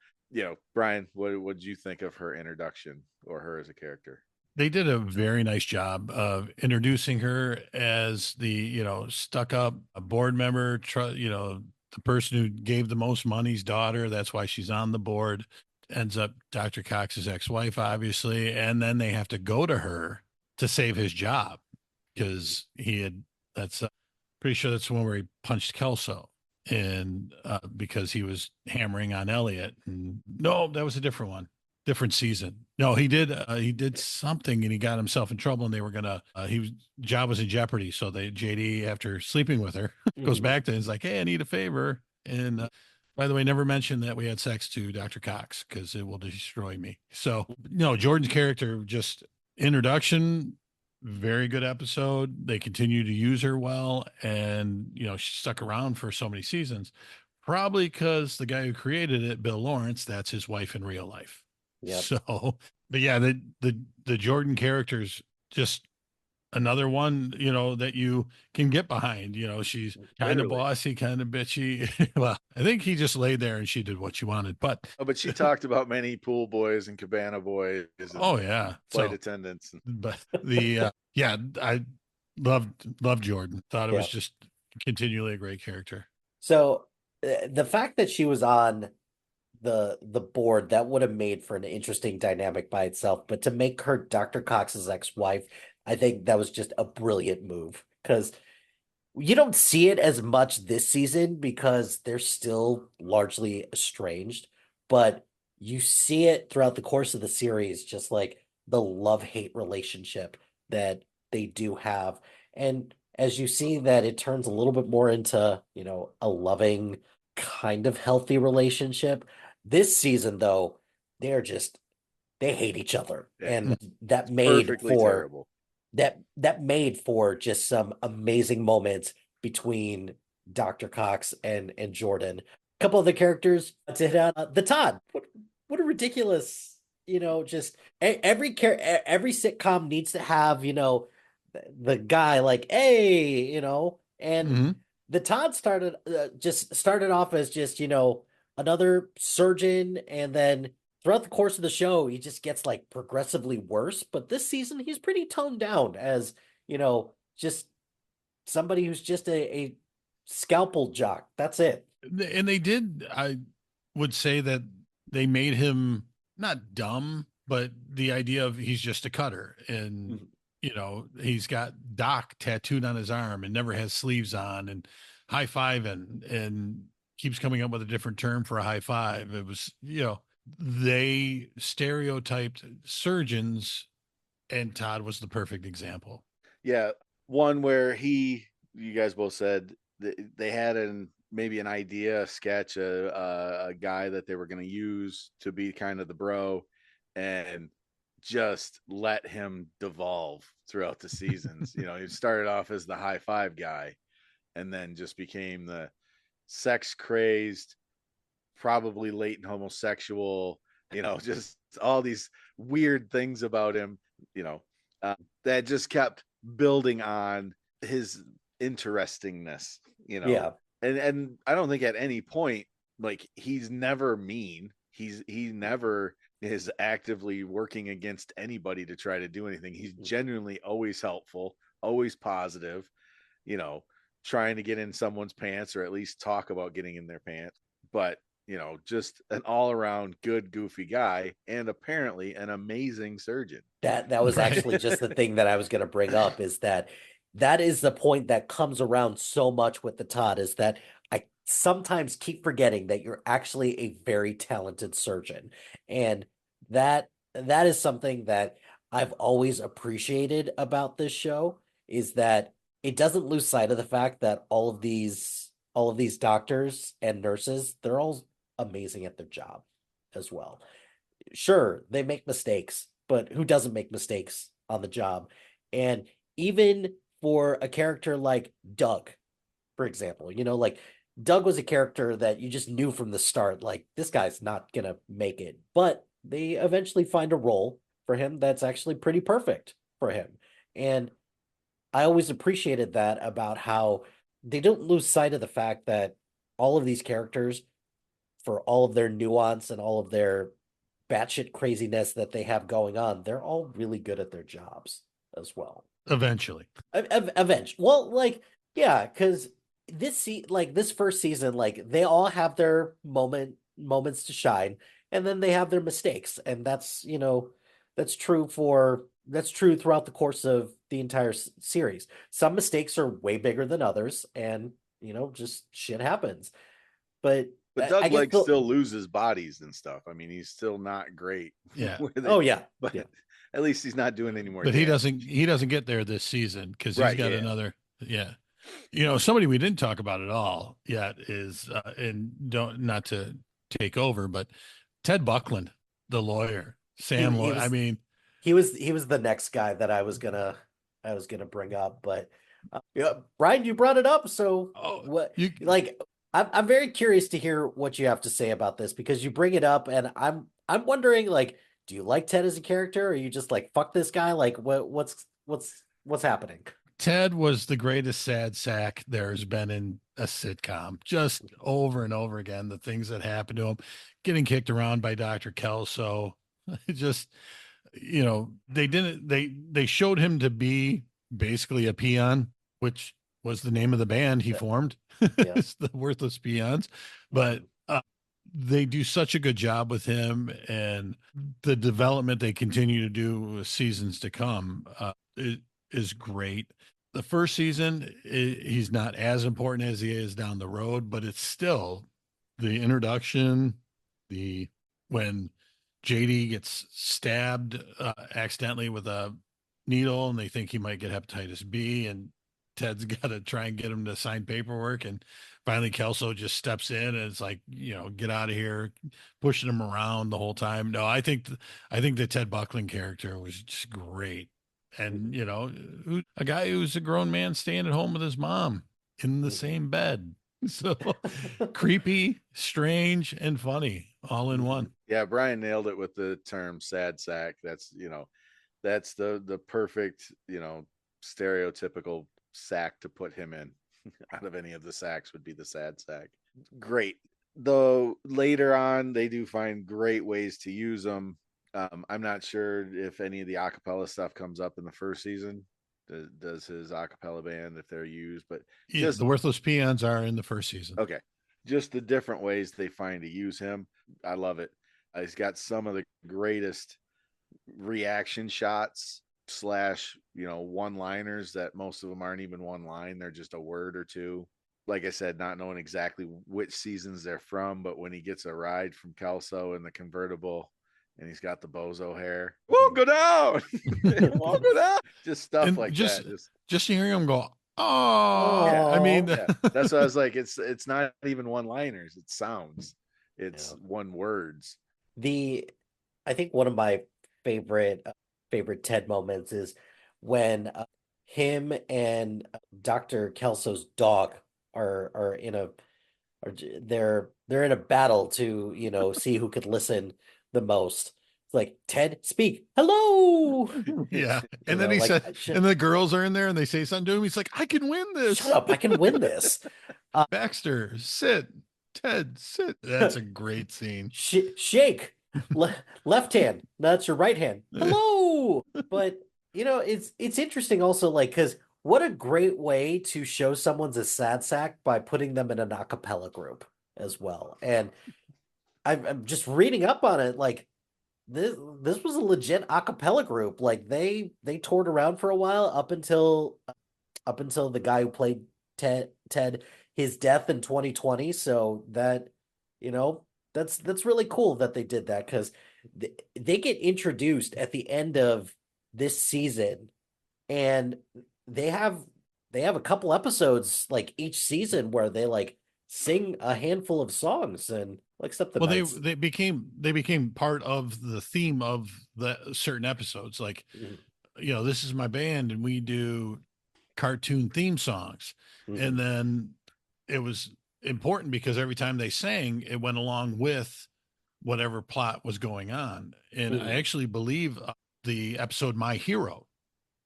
Brian, what did you think of her introduction or her as a character? They did a very nice job of introducing her as the, stuck up board member, the person who gave the most money's daughter. That's why she's on the board. Ends up Dr. Cox's ex-wife, obviously. And then they have to go to her to save his job because pretty sure that's the one where he punched Kelso and because he was hammering on Elliot. And no, that was a different one. Different season. No, he did something and he got himself in trouble and they were gonna job was in jeopardy. So JD, after sleeping with her, goes back to he's like, hey, I need a favor. And by the way, never mention that we had sex to Dr. Cox because it will destroy me. So no, Jordan's character, just introduction, very good episode. They continue to use her well, and she stuck around for so many seasons, probably because the guy who created it, Bill Lawrence, that's his wife in real life. Yep. So, but yeah, the Jordan character's just another one, that you can get behind. She's kind of bossy, kind of bitchy. Well, I think he just laid there and she did what she wanted. But she talked about many pool boys and cabana boys. And flight attendants. But I loved Jordan. Thought it was just continually a great character. So the fact that she was on the board, that would have made for an interesting dynamic by itself, but to make her Dr. Cox's ex-wife, I think that was just a brilliant move because you don't see it as much this season because they're still largely estranged, but you see it throughout the course of the series, just like the love-hate relationship that they do have. And as you see that it turns a little bit more into, a loving, kind of healthy relationship. This season, though, they hate each other, and that made for that made for just some amazing moments between Dr. Cox and Jordan. A couple of the characters to hit on the Todd. What a ridiculous, just every sitcom needs to have, the guy like, hey, and Mhm. the Todd just started off as just, another surgeon, and then throughout the course of the show, he just gets like progressively worse. But this season, he's pretty toned down as, just somebody who's just a scalpel jock. That's it. And they did, I would say that they made him not dumb, but the idea of he's just a cutter. And, Mhm. he's got Doc tattooed on his arm and never has sleeves on and high fiving and keeps coming up with a different term for a high five. It was, they stereotyped surgeons, and Todd was the perfect example. Yeah, one where you guys both said they had maybe an idea, a sketch, a guy that they were going to use to be kind of the bro, and just let him devolve throughout the seasons. He started off as the high five guy, and then just became the sex crazed, probably latent homosexual, just all these weird things about him, you know, that just kept building on his interestingness, Yeah. and I don't think at any point, like, he's never mean. He never is actively working against anybody to try to do anything. He's genuinely always helpful, always positive, you know, trying to get in someone's pants or at least talk about getting in their pants. But, just an all around good, goofy guy, and apparently an amazing surgeon. That was Right. actually just the thing that I was going to bring up, is that is the point that comes around so much with the Todd, is that I sometimes keep forgetting that you're actually a very talented surgeon. And that is something that I've always appreciated about this show, is that it doesn't lose sight of the fact that all of these doctors and nurses, they're all amazing at their job as well. Sure, they make mistakes, but who doesn't make mistakes on the job? And even for a character like Doug, for example, like Doug was a character that you just knew from the start, like, this guy's not gonna make it. But they eventually find a role for him that's actually pretty perfect for him. And I always appreciated that about how they don't lose sight of the fact that all of these characters, for all of their nuance and all of their batshit craziness that they have going on, they're all really good at their jobs as well. Eventually. Eventually, well, like, yeah, because this first season, like, they all have their moments to shine, and then they have their mistakes, and that's true throughout the course of the entire series. Some mistakes are way bigger than others, and just shit happens. But But I Doug guess like still loses bodies and stuff. I mean, he's still not great Yeah. with it. oh yeah, But yeah. at least he's not doing any more But he damage. doesn't get there this season because he's Right, got yeah. another. Yeah. Somebody we didn't talk about at all yet is, and don't, not to take over, but Ted Buckland, the lawyer, He Sam. he I was mean, he was the next guy that I was gonna bring up, but yeah, Brian, you brought it up, so oh, what? you Like, I'm very curious to hear what you have to say about this, because you bring it up, and I'm wondering, like, do you like Ted as a character, or are you just like, fuck this guy? Like, what's happening? Ted was the greatest sad sack there's been in a sitcom. Just over and over again, the things that happened to him, getting kicked around by Dr. Kelso. Just, they didn't, they showed him to be basically a peon, which was the name of the band he Yeah, formed. yeah. It's the Worthless Peons. But they do such a good job with him, and the development they continue to do with seasons to come is great. The first season, he's not as important as he is down the road, but it's still the introduction, the when JD gets stabbed accidentally with a needle, and they think he might get hepatitis B, and Ted's got to try and get him to sign paperwork, and finally Kelso just steps in and it's like, get out of here, pushing him around the whole time. No, I think the Ted Buckland character was just great. And, a guy who's a grown man staying at home with his mom in the same bed. So creepy, strange, and funny all in one. Yeah, Brian nailed it with the term sad sack. That's the perfect, stereotypical sack to put him in. Out of any of the sacks would be the sad sack. Great. Though later on, they do find great ways to use them. I'm not sure if any of the acapella stuff comes up in the first season. Does his acapella band, if they're used, but Yeah, just the Worthless Peons are in the first season. okay. Just the different ways they find to use him. I love it. He's got some of the greatest reaction shots slash, one liners that most of them aren't even one line. They're just a word or two. Like I said, not knowing exactly which seasons they're from, but when he gets a ride from Kelso in the convertible and he's got the bozo hair, won't go down. Won't go down. Just stuff And like just, that. Just hearing him go, oh, Yeah. I mean, Yeah. That's what I was like. It's not even one liners. It's sounds. It's one words. I think one of my favorite Ted moments is when him and Dr. Kelso's dog are in a are they're in a battle to see who could listen the most. It's like, Ted, speak. Hello. yeah. You And then know, he like, said, and the girls are in there and they say something to him. He's like, I can win this. shut up, I can win this. Baxter, sit. Ted, sit. That's a great scene. Shake. Left hand. That's your right hand. Hello. But it's interesting also, like, because what a great way to show someone's a sad sack by putting them in an a cappella group as well. And I'm just reading up on it, like this was a legit a cappella group. Like they toured around for a while up until the guy who played Ted his death in 2020. So that you know that's really cool that they did that, because they get introduced at the end of this season, and they have a couple episodes like each season where they like sing a handful of songs, and except the Well, nights. they became part of the theme of the certain episodes. Like, Mhm, this is my band and we do cartoon theme songs. And mhm, then it was important because every time they sang, it went along with whatever plot was going on. And I mhm. actually believe the episode My Hero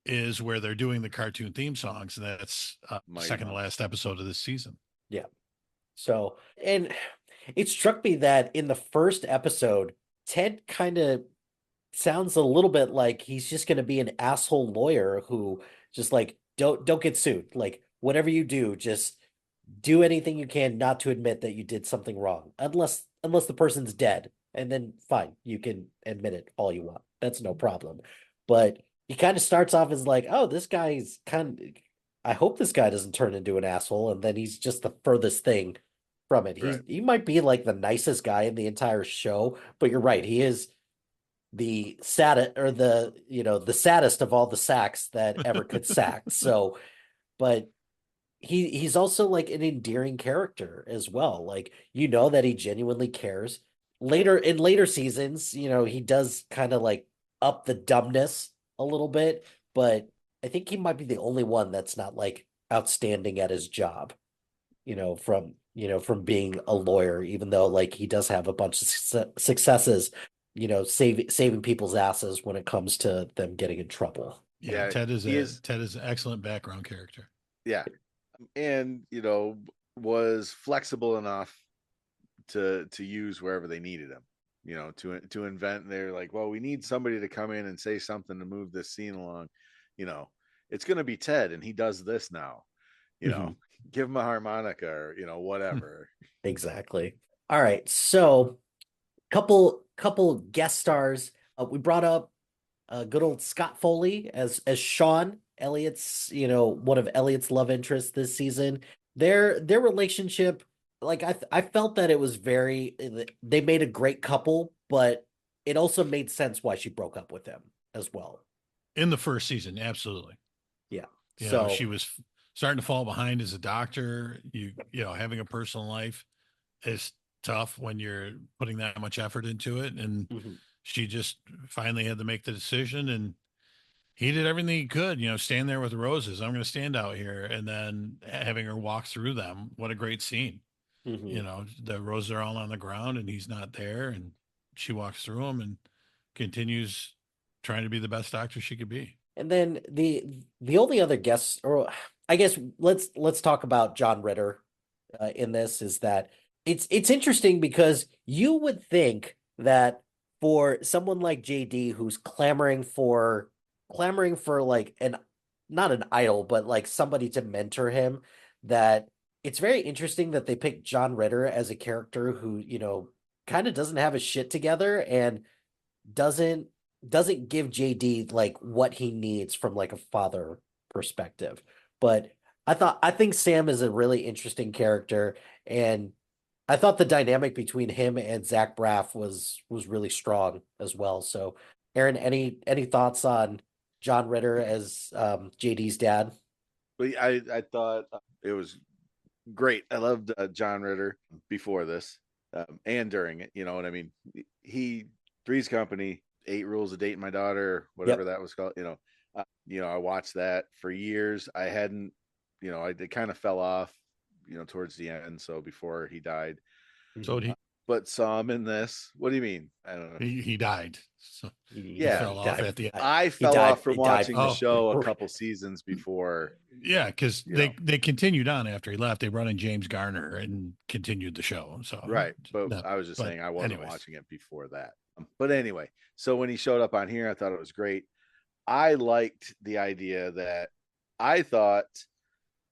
is where they're doing the cartoon theme songs. And that's Mighty second to Mouse. last episode of this season. Yeah. So, and it struck me that in the first episode, Ted kind of sounds a little bit like he's just going to be an asshole lawyer who just like don't get sued. Like, whatever you do, just do anything you can not to admit that you did something wrong, unless the person's dead, and then fine, you can admit it all you want. That's no problem. But he kind of starts off as like, oh, this guy's kind of, I hope this guy doesn't turn into an asshole, and then he's just the furthest thing from it. Right. He might be like the nicest guy in the entire show, but you're right, he is the saddest, or the saddest of all the sacks that ever could sack. So, but he's also like an endearing character as well. Like, that he genuinely cares. Later seasons, he does kind of like up the dumbness a little bit, but I think he might be the only one that's not like outstanding at his job, from being a lawyer, even though like he does have a bunch of successes, saving people's asses when it comes to them getting in trouble. Yeah, Yeah. Ted is He is. Ted is an excellent background character. Yeah. And was flexible enough to use wherever they needed him, to invent. They're like, well, we need somebody to come in and say something to move this scene along. It's going to be Ted and he does this now. Mhm. Give him a harmonica or whatever. Exactly. All right, so couple guest stars. We brought up good old Scott Foley as Sean, Elliot's, one of Elliot's love interests this season. Their relationship, like I felt that it was they made a great couple, but it also made sense why she broke up with him as well. In the first season, absolutely. Yeah. She So, was starting to fall behind as a doctor. Having a personal life is tough when you're putting that much effort into it. And mhm, she just finally had to make the decision, and he did everything he could, stand there with the roses. I'm going to stand out here, and then having her walk through them. What a great scene. mhm. The roses are all on the ground and he's not there. And she walks through them and continues trying to be the best doctor she could be. And then the only other guess, or I guess let's talk about John Ritter in this, is that it's interesting because you would think that for someone like JD who's clamoring for like an not an idol, but like somebody to mentor him, that it's very interesting that they picked John Ritter as a character who, kind of doesn't have his shit together and doesn't doesn't give JD like what he needs from like a father perspective. But I think Sam is a really interesting character, and I thought the dynamic between him and Zach Braff was really strong as well. So, Aaron, any thoughts on John Ritter as JD's dad? But I thought it was great. I loved John Ritter before this and during it. You know what I mean? He Three's Company, Eight Rules of Dating My Daughter, whatever Yep. that was called. I watched that for years. I hadn't, I it kind of fell off, towards the end. So before he died, So he but saw him in this. What do you mean? I don't know. he died. So he Yeah, fell off at the end. I He fell died. off from He died. watching the Oh, show a couple seasons before. yeah, because You know, they continued on after he left. They brought in James Garner and continued the show. So right. But no, I was just but saying I wasn't anyways, watching it before that. But anyway, so when he showed up on here, I thought it was great. I liked the idea that I thought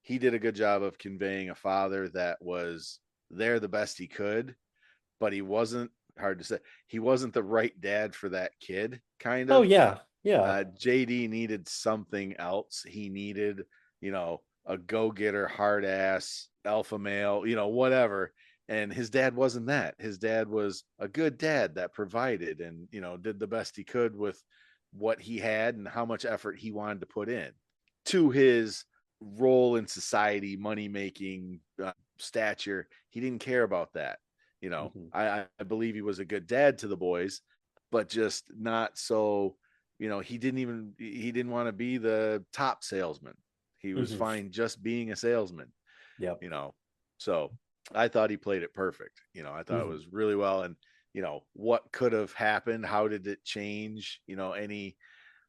he did a good job of conveying a father that was there the best he could, but he wasn't, hard to say, he wasn't the right dad for that kid, kind Oh of. yeah, yeah. JD needed something else. He needed, a go-getter, hard ass alpha male, whatever. And his dad wasn't that. His dad was a good dad that provided and, did the best he could with what he had and how much effort he wanted to put in to his role in society, money making, stature. He didn't care about that. Mhm. I believe he was a good dad to the boys, but just not so, he didn't want to be the top salesman. He was Mhm. fine just being a salesman, Yep. so I thought he played it perfect. I thought it Mhm. was really well. And what could have happened, how did it change, any,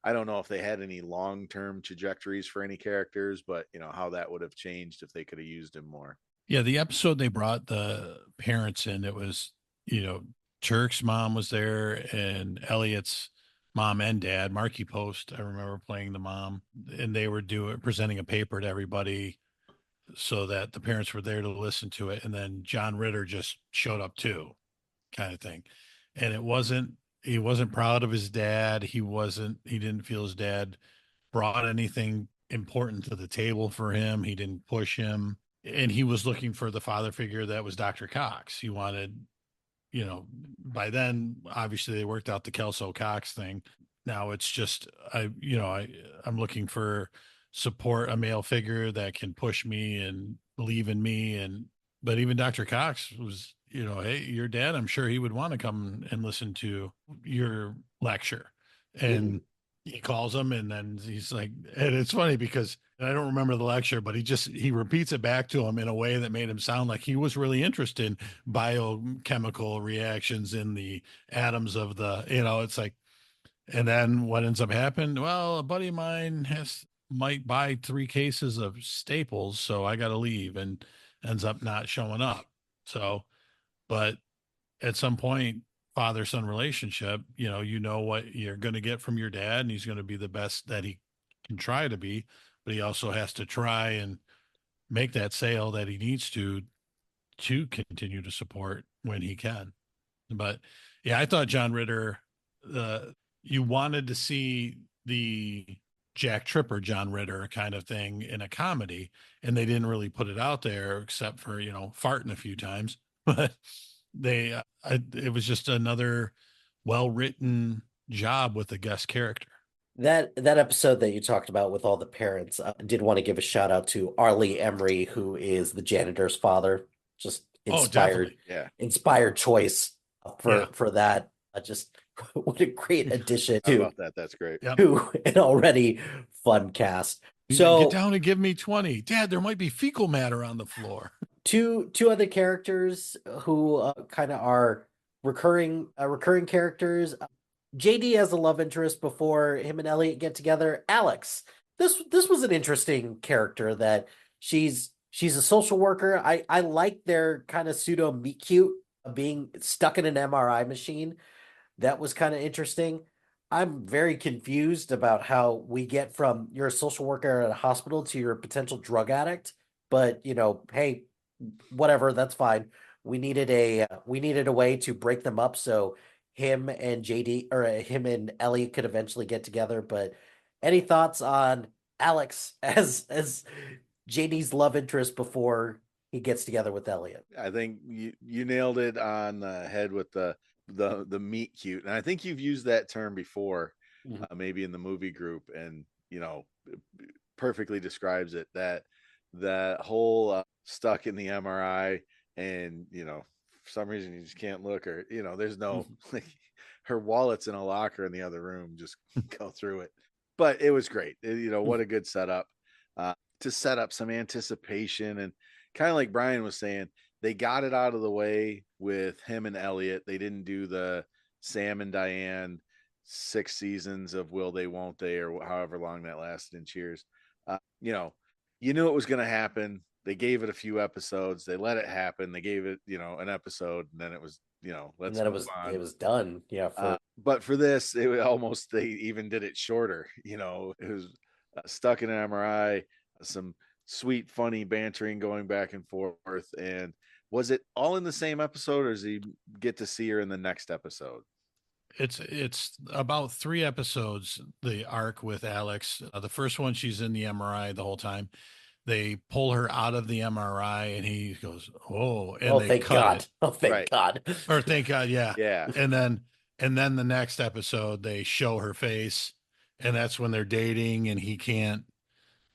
I don't know if they had any long-term trajectories for any characters, but how that would have changed if they could have used him more. yeah, the episode they brought the parents in, it was, Turk's mom was there and Elliot's mom and dad, Marky Post. I remember playing the mom, and they were presenting a paper to everybody so that the parents were there to listen to it. And then John Ritter just showed up too, kind of thing. And he wasn't proud of his dad. He didn't feel his dad brought anything important to the table for him. He didn't push him. And he was looking for the father figure that was Dr. Cox. He wanted, by then, obviously they worked out the Kelso Cox thing. Now it's just, I'm looking for support, a male figure that can push me and believe in me. But even Dr. Cox was, hey, your dad, I'm sure he would want to come and listen to your lecture. Mhm. And he calls him, and then he's like, and it's funny because I don't remember the lecture, but he repeats it back to him in a way that made him sound like he was really interested in biochemical reactions in the atoms of it's like, and then what ends up happening? Well, a buddy of mine might buy 3 cases of staples, so I got to leave, and ends up not showing up. So, but at some point, father son relationship, what you're going to get from your dad, and he's going to be the best that he can try to be, but he also has to try and make that sale that he needs to continue to support when he can. But yeah, I thought John Ritter, uh, you wanted to see the Jack Tripper, John Ritter kind of thing in a comedy, and they didn't really put it out there except for, farting a few times. But it was just another well written job with a guest character. That episode that you talked about with all the parents, I did want to give a shout out to Arlie Emery, who is the janitor's father. Just Oh, inspired, definitely. Yeah. inspired choice Yeah. for that. Just what a great addition How about that? That's great. Yep. to an already fun cast. He's like, get So down and give me 20. Dad, there might be fecal matter on the floor. two other characters who kind of are recurring characters. JD as a love interest before him and Elliot get together. Alex, this was an interesting character that she's a social worker. I like their kind of pseudo meet cute of being stuck in an MRI machine. That was kind of interesting. I'm very confused about how we get from you're a social worker at a hospital to you're a potential drug addict. But hey, whatever, that's fine. We needed a way to break them up so him and JD or him and Elliot could eventually get together. But any thoughts on Alex as JD's love interest before he gets together with Elliot? I think you nailed it on the head with the meet cute, and I think you've used that term before, Mhm. maybe in the movie group, and perfectly describes it. That whole stuck in the MRI, and for some reason you just can't look, or there's no like her wallet's in a locker in the other room. Just go through it. But it was great. What a good setup to set up some anticipation, and kind of like Brian was saying, they got it out of the way with him and Elliot. They didn't do the Sam and Diane 6 seasons of will they, won't they, or however long that lasted in Cheers. Uh, you know, you knew it was going to happen. They gave it a few episodes. They let it happen. They gave it, an episode, and then it was, And let's then move on. it was done. Yeah, for But for this, they even did it shorter. It was stuck in an MRI, some sweet, funny bantering going back and forth. And was it all in the same episode, or does he get to see her in the next episode? It's about 3 episodes, the arc with Alex. The first one, she's in the MRI the whole time. They pull her out of the MRI and he goes, "Oh," and oh, they thank cut God. it. Oh, thank Right. God. Or thank God, yeah. Yeah. And then the next episode they show her face, and that's when they're dating and he can't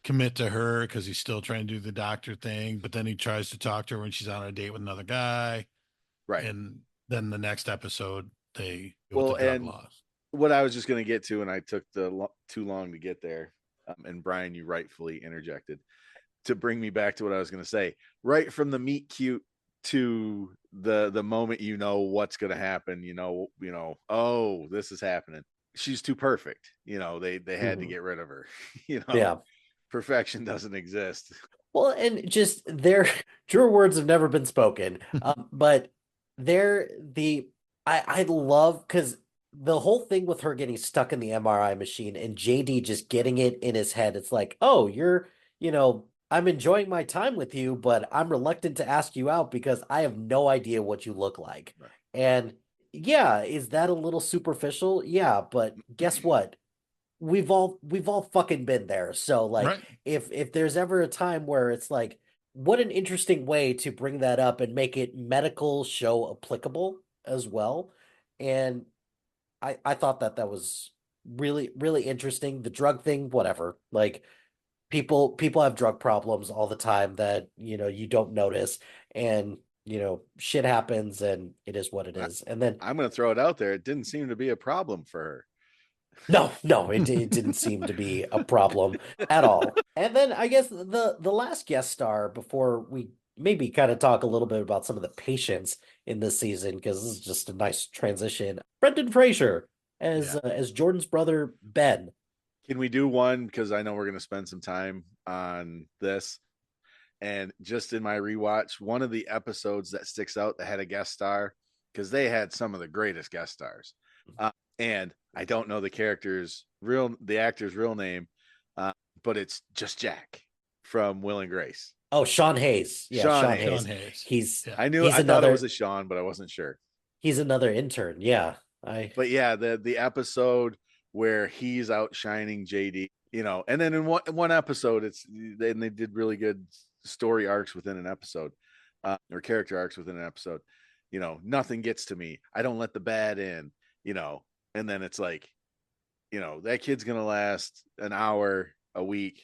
commit to her because he's still trying to do the doctor thing, but then he tries to talk to her when she's on a date with another guy. Right. And then the next episode they go with Well, the drug and laws. what I was just going to get to, and I took too long to get there. And Brian, you rightfully interjected to bring me back to what I was going to say. Right from the meet cute to the moment what's going to happen, oh, this is happening. She's too perfect. They had to get rid of her. Yeah. Perfection doesn't exist. Well, and just their true words have never been spoken. But they're the I love because the whole thing with her getting stuck in the MRI machine and JD just getting it in his head. It's like, oh, I'm enjoying my time with you, but I'm reluctant to ask you out because I have no idea what you look like. Right. And yeah, is that a little superficial? Yeah, but guess what? We've all fucking been there. So like Right. if there's ever a time where it's like what an interesting way to bring that up and make it medical show applicable as well. And I thought that was really really interesting. The drug thing, whatever. Like people have drug problems all the time that you don't notice, and shit happens and it is what it is. And then I'm going to throw it out there. It didn't seem to be a problem for her. no, it didn't seem to be a problem at all. And then I guess the last guest star before we maybe kind of talk a little bit about some of the patients in this season, because this is just a nice transition. Brendan Fraser Yeah. as Jordan's brother Ben. Can we do one? Because I know we're going to spend some time on this. And just in my rewatch, one of the episodes that sticks out that had a guest star, because they had some of the greatest guest stars. And I don't know the actor's real name, but it's just Jack from Will and Grace. Oh, Sean Hayes. Yeah, Sean Sean Hayes. Hayes. Sean Hayes. He's Yeah. I thought it was a Sean, but I wasn't sure. he's another intern. Yeah. But yeah, the episode where he's outshining JD, and then in one episode, they did really good story arcs within an episode, or character arcs within an episode. Nothing gets to me. I don't let the bad in. And then it's like, that kid's gonna last an hour, a week,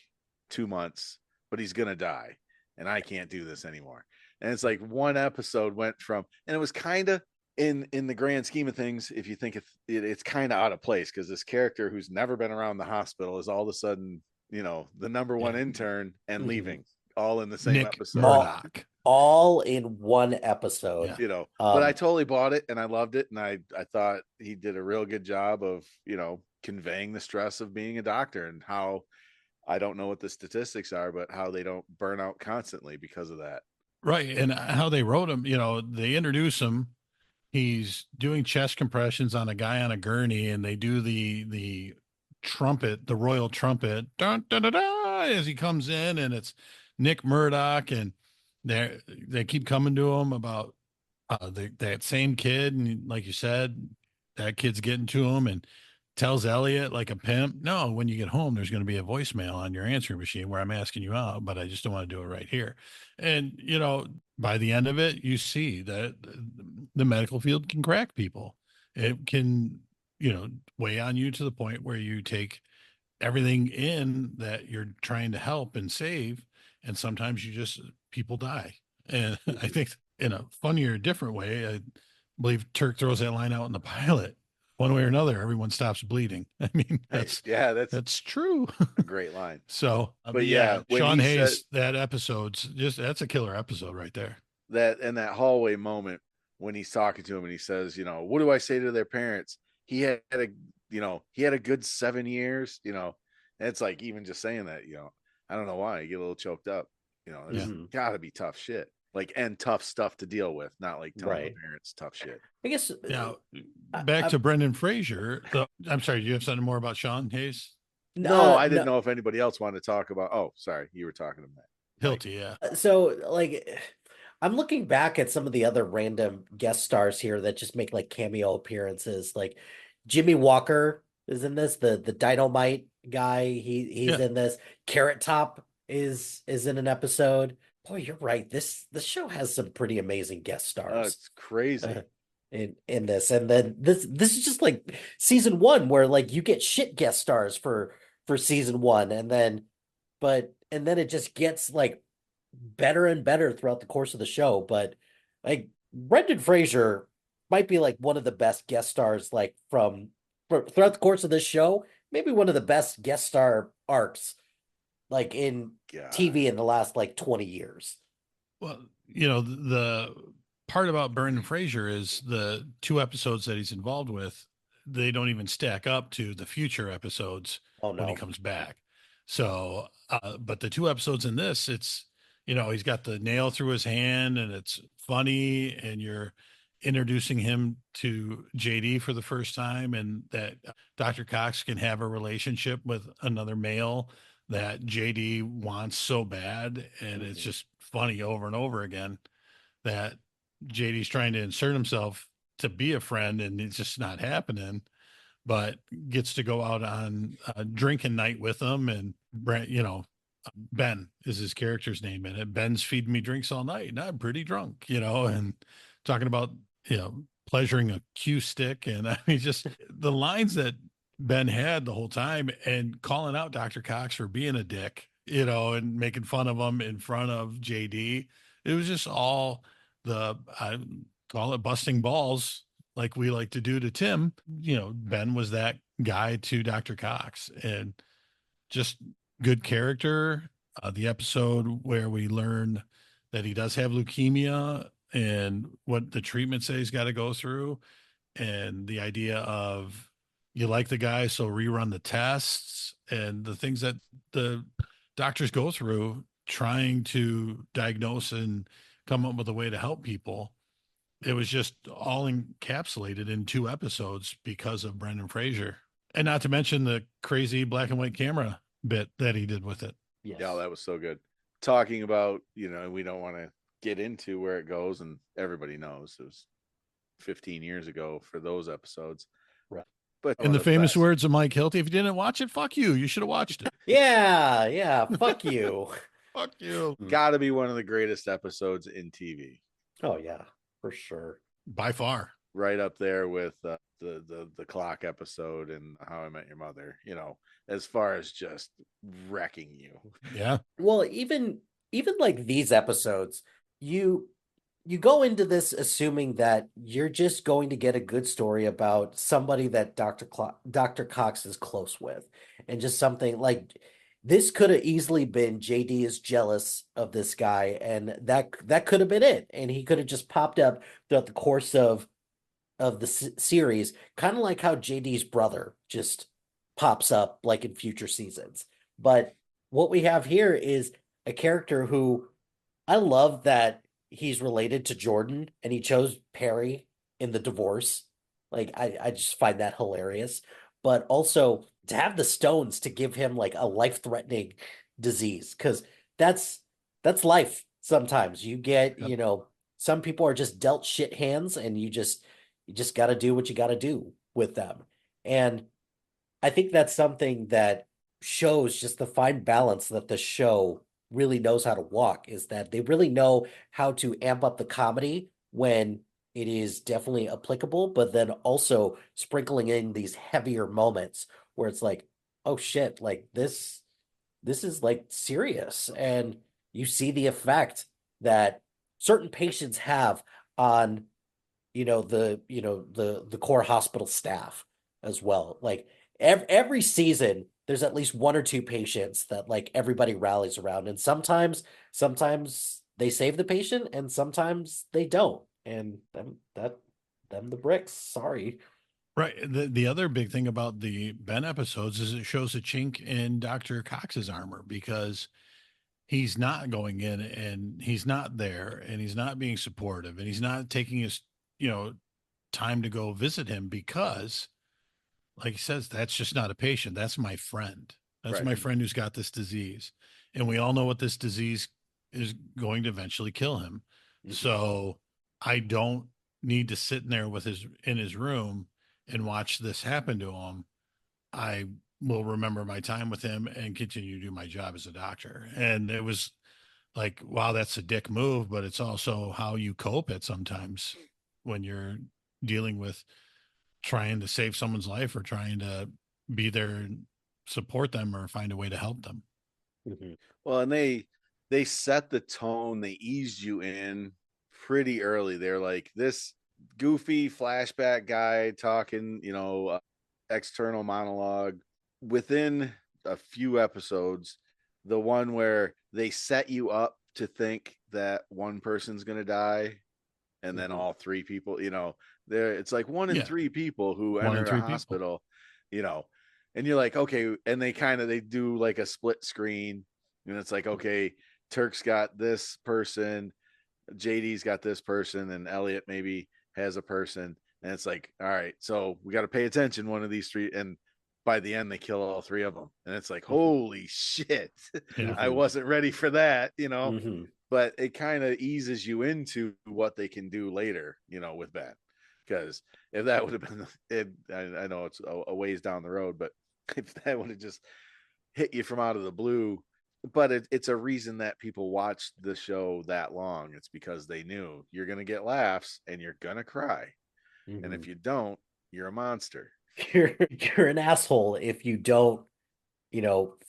2 months, but he's gonna die, and I can't do this anymore. And it's like one episode went from, and it was kind of in the grand scheme of things, if you think it's kind of out of place, because this character who's never been around the hospital is all of a sudden, the number one intern and leaving all in the same Nick episode. Murdoch. All in one episode. Yeah. You know, but I totally bought it and I loved it. And I thought he did a real good job of, you know, conveying the stress of being a doctor and how I don't know what the statistics are, but how they don't burn out constantly because of that. Right. And how they wrote him, you know, they introduce him. He's doing chest compressions on a guy on a gurney, and they do the trumpet, the royal trumpet, dun, dun, dun, dun, as he comes in, and it's Nick Murdoch, and they keep coming to him about that same kid, and like you said, that kid's getting to him and tells Elliot like a pimp, no, when you get home, there's going to be a voicemail on your answering machine where I'm asking you out, but I just don't want to do it right here. And, you know, by the end of it, you see that the medical field can crack people. It can, you know, weigh on you to the point where you take everything in that you're trying to help and save. And sometimes people die. And I think in a funnier, different way, I believe Turk throws that line out in the pilot. One way or another, everyone stops bleeding. I mean, that's true. A great line. So, but yeah, Sean Hayes, that episode's that's a killer episode right there. That in that hallway moment when he's talking to him and he says, you know, what do I say to their parents? He had a good 7 years, you know, and it's like, even just saying that, you know, I don't know why I get a little choked up, you know, it's gotta be tough shit. Like, and tough stuff to deal with, not like telling the parents tough shit. I guess now back to Brendan Fraser. I'm sorry, do you have something more about Sean Hayes? No, I didn't know if anybody else wanted to talk about. Oh, sorry, you were talking to Matt. Hilty, yeah. So like, I'm looking back at some of the other random guest stars here that just make like cameo appearances. Like Jimmy Walker is in this, the Dynamite guy. He's in this. Carrot Top is in an episode. Boy, you're right. This show has some pretty amazing guest stars. Oh, it's crazy. In this, and then this is just like season one, where like you get shit guest stars for season one, and then it just gets like better and better throughout the course of the show. But like Brendan Fraser might be like one of the best guest stars like throughout the course of this show, maybe one of the best guest star arcs like in TV in the last like 20 years. Well, you know, the part about Brendan Fraser is the 2 episodes that he's involved with, they don't even stack up to the future episodes when he comes back. So, but the 2 episodes in this, it's, you know, he's got the nail through his hand and it's funny, and you're introducing him to JD for the first time, and that Dr. Cox can have a relationship with another male that JD wants so bad. And it's just funny over and over again that JD's trying to insert himself to be a friend, and it's just not happening, but gets to go out on a drinking night with him. And Brent, you know, Ben is his character's name in it. Ben's feeding me drinks all night and I'm pretty drunk, you know, and talking about, you know, pleasuring a cue stick. And I mean, just the lines that Ben had the whole time, and calling out Dr. Cox for being a dick, you know, and making fun of him in front of JD. It was just all I call it busting balls, like we like to do to Tim. You know, Ben was that guy to Dr. Cox, and just good character. The episode where we learn that he does have leukemia and what the treatment say he's got to go through, and the idea of, you like the guy, so rerun the tests, and the things that the doctors go through trying to diagnose and come up with a way to help people. It was just all encapsulated in 2 episodes because of Brendan Fraser. And not to mention the crazy black and white camera bit that he did with it. Yes. Yeah, that was so good. Talking about, you know, we don't want to get into where it goes, and everybody knows it was 15 years ago for those episodes. Right. But in the famous words of Mike Hilty, if you didn't watch it, fuck you. You should have watched it. Yeah, fuck you. Fuck you. Gotta be one of the greatest episodes in TV. Oh yeah, for sure. By far. Right up there with the clock episode and How I Met Your Mother, you know, as far as just wrecking you. Yeah. Well, even like these episodes, you go into this assuming that you're just going to get a good story about somebody that Dr. Cox is close with, and just something like this could have easily been JD is jealous of this guy, and that could have been it. And he could have just popped up throughout the course of the series, kind of like how JD's brother just pops up like in future seasons. But what we have here is a character who I love that he's related to Jordan and he chose Perry in the divorce. Like I just find that hilarious. But also to have the stones to give him like a life-threatening disease, because that's that's life sometimes. You get, Yep. some people are just dealt shit hands and you just got to do what you got to do with them. And I think that's something that shows just the fine balance that the show really knows how to walk, is that they really know how to amp up the comedy when it is definitely applicable, but then also sprinkling in these heavier moments where it's like, oh shit, like this is like serious. And you see the effect that certain patients have on the core hospital staff as well. Like every season there's at least one or two patients that like everybody rallies around, and sometimes they save the patient and sometimes they don't, and them the bricks, sorry. Right. The other big thing about the Ben episodes is it shows a chink in Dr. Cox's armor, because he's not going in and he's not there and he's not being supportive and he's not taking his, you know, time to go visit him, because like he says, that's just not a patient. That's my friend. That's Right. my friend who's got this disease. And we all know what this disease is going to eventually kill him. Mhm. So I don't need to sit in there with in his room and watch this happen to him. I will remember my time with him and continue to do my job as a doctor. And it was like, wow, that's a dick move, but it's also how you cope at sometimes when you're dealing with trying to save someone's life or trying to be there and support them or find a way to help them. Mhm. Well, and they set the tone, they eased you in pretty early. They're like, this goofy flashback guy talking, external monologue. Within a few episodes, the one where they set you up to think that one person's going to die, and then Mhm. all three people, there it's like one in Yeah. three people who One in enter a three people. hospital, you know, and you're like, okay, and they do like a split screen, and it's like, okay, Turk's got this person, JD's got this person, and Elliot maybe has a person, and it's like, all right, so we got to pay attention, one of these three, and by the end they kill all three of them, and it's like, holy shit. Yeah. I wasn't ready for that, Mhm. but it kind of eases you into what they can do later, with Ben. Because if that would have been it, I know it's a ways down the road, but if that would have just hit you from out of the blue, but it's a reason that people watched the show that long. It's because they knew you're going to get laughs and you're going to cry. And if Mhm. you don't, you're a monster. You're an asshole if you don't,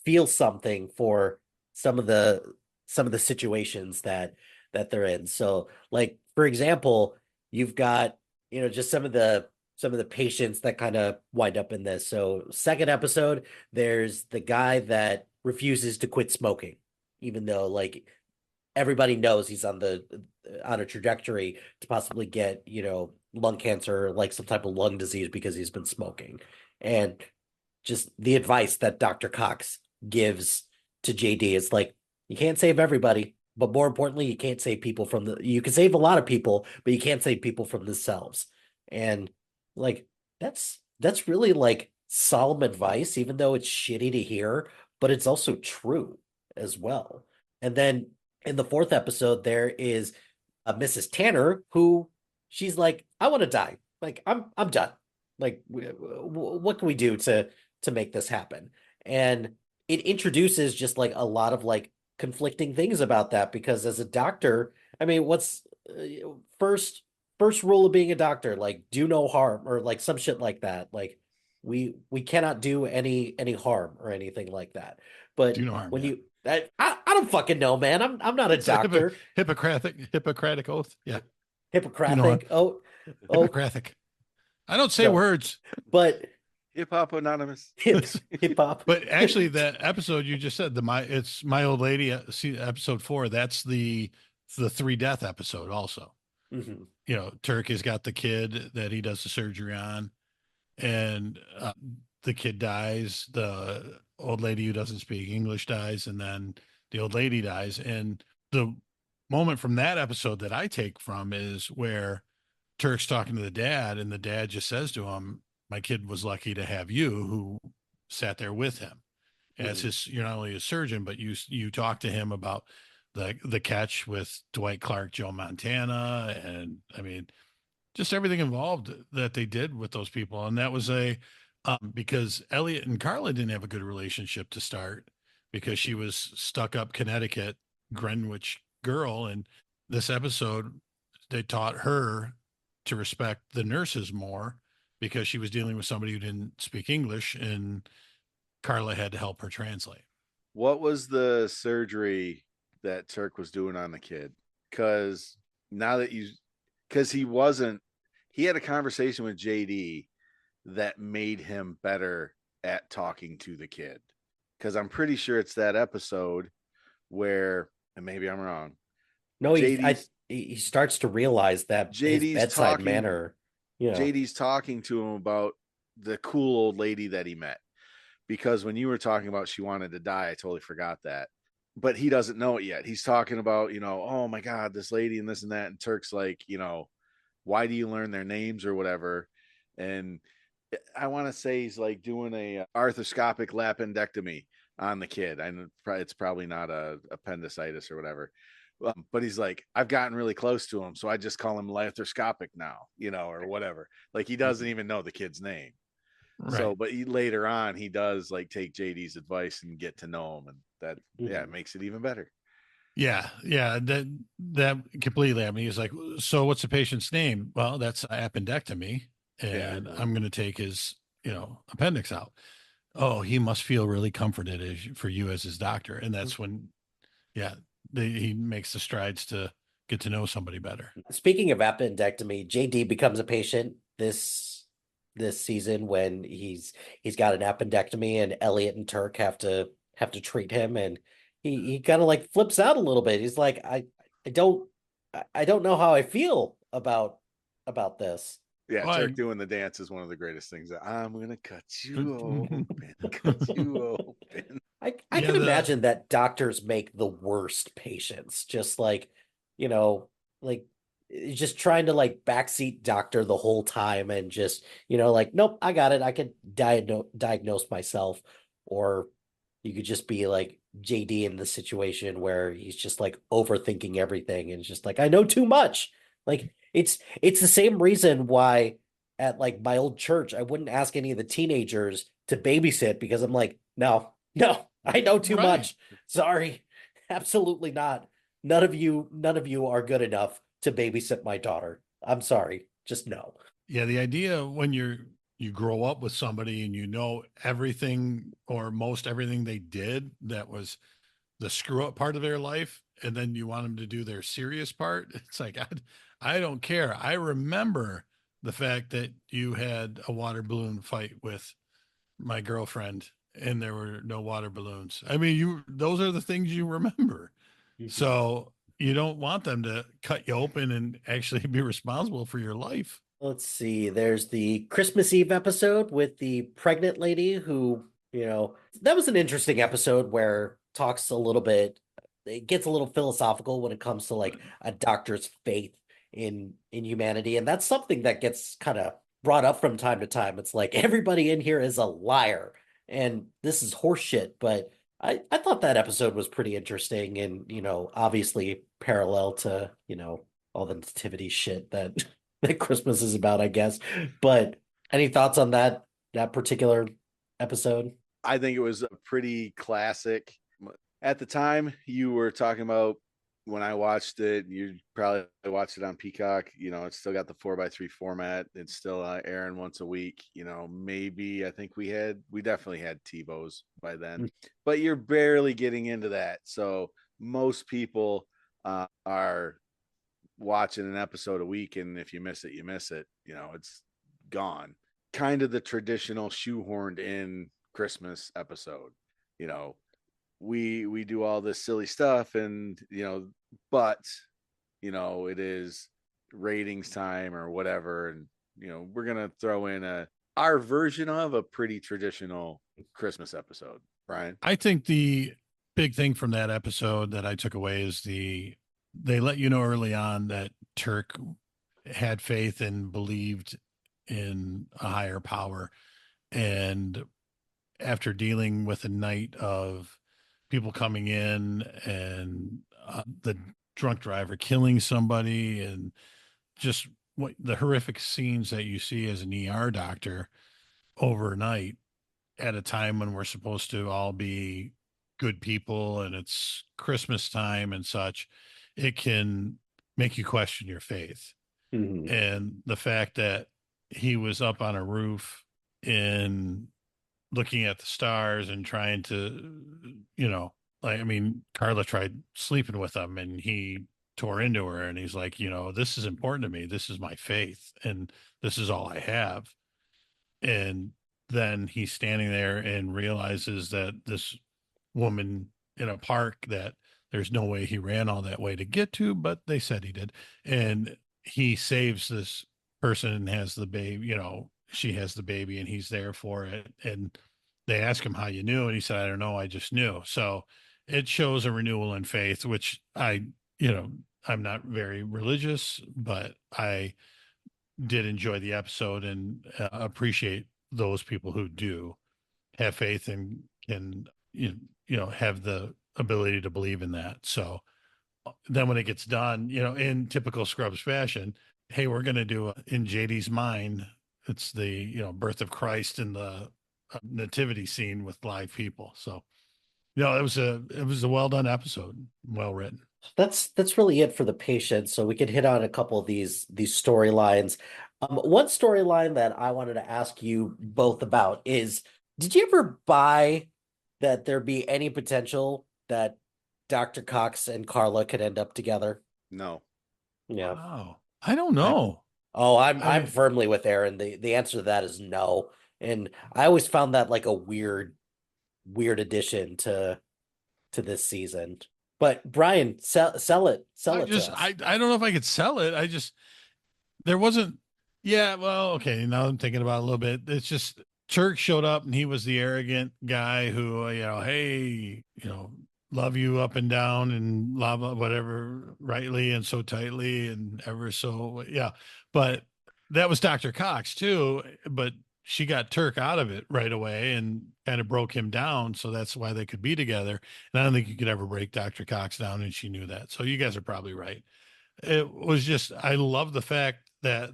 feel something for some of the some of the situations that they're in. So, like for example, you've got, just some of the patients that kind of wind up in this. So, second episode, there's the guy that refuses to quit smoking, even though like everybody knows he's on a trajectory to possibly get, lung cancer, like some type of lung disease because he's been smoking. And just the advice that Dr. Cox gives to JD is like, you can't save everybody, but more importantly, you can't save people you can save a lot of people, but you can't save people from themselves. And like, that's really like solemn advice, even though it's shitty to hear, but it's also true as well. And then in the fourth episode, there is Mrs. Tanner, who she's like, I want to die. Like, I'm done. Like, what can we do to make this happen? And it introduces just like a lot of like conflicting things about that, because as a doctor, I mean, what's first first rule of being a doctor? Like, do no harm, or like some shit like that. Like, we cannot do any harm or anything like that. Do But no harm. when Yeah. I don't fucking know, man. I'm not a It's a doctor. Hippocratic oath. Yeah. Do no harm. Hippocratic. Oh, Hippocratic. I don't say no. words. But Hip Hop Anonymous. Hip hop. But actually, that episode you just said, it's My Old Lady, episode 4. That's the 3 death episode. Also, Mhm. Turk has got the kid that he does the surgery on, and the kid dies. The old lady who doesn't speak English dies, and then the old lady dies. And the moment from that episode that I take from is where Turk's talking to the dad, and the dad just says to him, "My kid was lucky to have you, who sat there with him as Mhm. you're not only a surgeon, but you talk to him about the catch with Dwight Clark, Joe Montana, and I mean, just everything involved that they did with those people. And that was because Elliot and Carla didn't have a good relationship to start, because she was stuck up Connecticut, Greenwich girl. And this episode, they taught her to respect the nurses more, because she was dealing with somebody who didn't speak English, and Carla had to help her translate. What was the surgery that Turk was doing on the kid? Because now that because he had a conversation with JD that made him better at talking to the kid. Because I'm pretty sure it's that episode where, and maybe I'm wrong, No, JD's he starts to realize that his JD's bedside talking manner, you know. JD's talking to him about the cool old lady that he met. Because when you were talking about she wanted to die, I totally forgot that. But he doesn't know it yet. He's talking about, oh my God, this lady and this and that. And Turk's like, why do you learn their names or whatever? And I want to say he's like doing a arthroscopic lapendectomy on the kid. And it's probably not a appendicitis or whatever. But he's like, I've gotten really close to him, so I just call him arthroscopic now, or whatever. Like he doesn't even know the kid's name. Right. So, but later on, he does like take JD's advice and get to know him, and that it makes it even better. Yeah, that completely. I mean, he's like, so what's the patient's name? Well, that's appendectomy, and I'm going to take his, appendix out. Oh, he must feel really comforted for you as his doctor, and that's when, he makes the strides to get to know somebody better. Speaking of appendectomy, JD becomes a patient this season when he's got an appendectomy, and Elliot and Turk have to treat him, and he kind of like flips out a little bit. He's like, I don't know how I feel about this. Yeah, Turk doing the dance is one of the greatest things. I'm gonna cut you open, cut you open. I can imagine that doctors make the worst patients, just like, like just trying to like backseat doctor the whole time, and just, like, nope, I got it. I can diagnose myself. Or you could just be like JD in the situation where he's just like overthinking everything, and just like, I know too much. Like it's the same reason why at like my old church, I wouldn't ask any of the teenagers to babysit, because I'm like, no, I know too much. Sorry. Absolutely not. None of you are good enough to babysit my daughter. I'm sorry. Just no. Yeah, the idea when you grow up with somebody and you know everything or most everything they did that was the screw up part of their life, and then you want them to do their serious part. It's like, I don't care. I remember the fact that you had a water balloon fight with my girlfriend and there were no water balloons. I mean, those are the things you remember. So you don't want them to cut you open and actually be responsible for your life. Let's see. There's the Christmas Eve episode with the pregnant lady who, that was an interesting episode where talks a little bit, it gets a little philosophical when it comes to like a doctor's faith in humanity. And that's something that gets kind of brought up from time to time. It's like everybody in here is a liar, and this is horseshit. But I thought that episode was pretty interesting, and, obviously parallel to, all the nativity shit that that Christmas is about, I guess. But any thoughts on that particular episode? I think it was a pretty classic. At the time, you were talking about, when I watched it, you probably watched it on Peacock. It's still got the 4:3 format. It's still airing once a week. Maybe I think we definitely had TiVos by then, but you're barely getting into that. So most people are watching an episode a week, and if you miss it, you miss it. It's gone. kind of the traditional shoehorned in Christmas episode. You know, we do all this silly stuff, and but it is ratings time or whatever, and we're gonna throw in our version of a pretty traditional Christmas episode. Brian? I think the big thing from that episode that I took away is they let you know early on that Turk had faith and believed in a higher power. And after dealing with a night of people coming in and the drunk driver killing somebody and just what the horrific scenes that you see as an ER doctor overnight at a time when we're supposed to all be good people and it's Christmas time and such, it can make you question your faith. Mhm. And the fact that he was up on a roof in looking at the stars and trying to, like, I mean, Carla tried sleeping with him and he tore into her and he's like, this is important to me. This is my faith and this is all I have. And then he's standing there and realizes that this woman in a park that there's no way he ran all that way to get to, but they said he did. And he saves this person and has the baby, she has the baby and he's there for it. And they ask him how you knew. And he said, I don't know. I just knew. So it shows a renewal in faith, which I'm not very religious, but I did enjoy the episode and appreciate those people who do have faith and can have the ability to believe in that. So then when it gets done, in typical Scrubs fashion, hey, we're going to do in JD's mind, it's the birth of Christ in the nativity scene with live people. So it was a well done episode, well written. That's really it for the patient. So we could hit on a couple of these storylines. One storyline that I wanted to ask you both about is, did you ever buy that there be any potential that Dr. Cox and Carla could end up together? No. Yeah. Wow. I don't know. I'm firmly with Aaron. The answer to that is no. And I always found that like a weird addition to this season. But Brian, sell it to us. I don't know if I could sell it. There wasn't. Yeah, well, okay. Now I'm thinking about it a little bit. It's just Turk showed up and he was the arrogant guy who, hey, love you up and down and blah, blah, whatever, rightly and so tightly and ever so. Yeah. But that was Dr. Cox too. But she got Turk out of it right away and kind of broke him down. So that's why they could be together. And I don't think you could ever break Dr. Cox down. And she knew that. So you guys are probably right. It was just, I love the fact that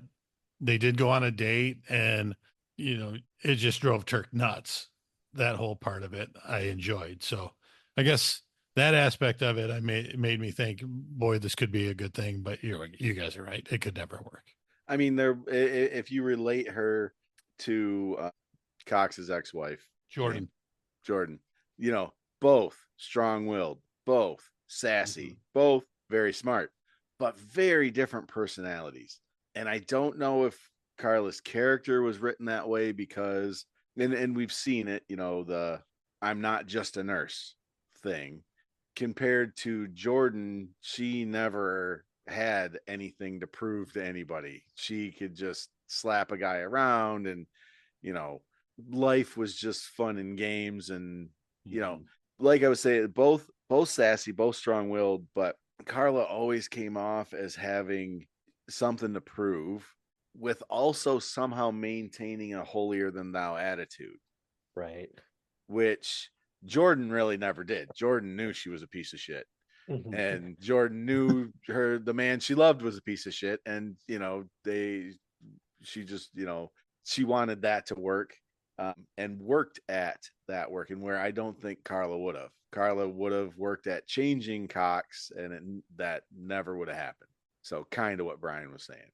they did go on a date and, it just drove Turk nuts. That whole part of it I enjoyed. So I guess that aspect of it, made me think, boy, this could be a good thing, but you guys are right. It could never work. I mean, if you relate her to Cox's ex-wife, Jordan, both strong-willed, both sassy, both very smart, but very different personalities. And I don't know if Carla's character was written that way because, and we've seen it, the I'm not just a nurse thing. Compared to Jordan, she never had anything to prove to anybody. She could just slap a guy around and, life was just fun and games. And, like I was saying, both sassy, both strong-willed, but Carla always came off as having something to prove, with also somehow maintaining a holier than thou attitude. Right. Which Jordan really never did. Jordan knew she was a piece of shit. And Jordan knew the man she loved was a piece of shit. And, she wanted that to work, and worked at that work. And where I don't think Carla would have. Carla would have worked at changing Cox, and that never would have happened. So kind of what Brian was saying.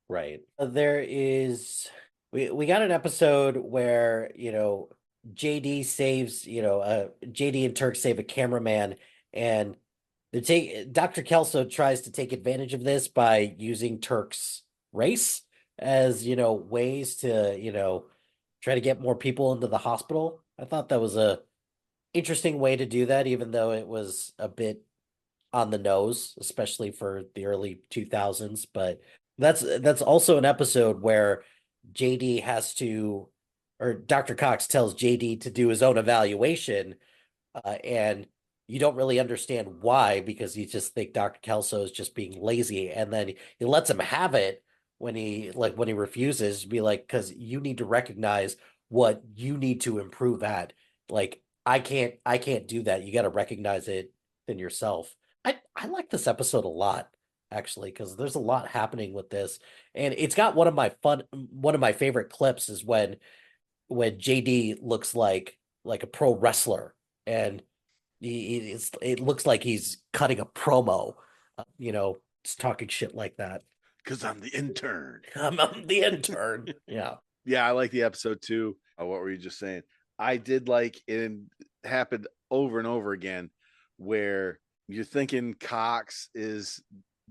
Right. There is, we got an episode where, JD saves, JD and Turk save a cameraman, and Dr. Kelso tries to take advantage of this by using Turk's race. as, ways to, try to get more people into the hospital. I thought that was a interesting way to do that, even though it was a bit on the nose, especially for the early 2000s. But that's also an episode where JD or Dr. Cox tells JD to do his own evaluation, and you don't really understand why because you just think Dr. Kelso is just being lazy, and then he lets him have it when he refuses, be like, because you need to recognize what you need to improve at. Like I can't do that. You got to recognize it in yourself. I like this episode a lot actually because there's a lot happening with this, and it's got one of my favorite clips is when JD looks like a pro wrestler and it looks like he's cutting a promo, just talking shit like that. Because I'm the intern. I'm the intern. Yeah. Yeah, I like the episode too. What were you just saying? I did like it happened over and over again where you're thinking Cox is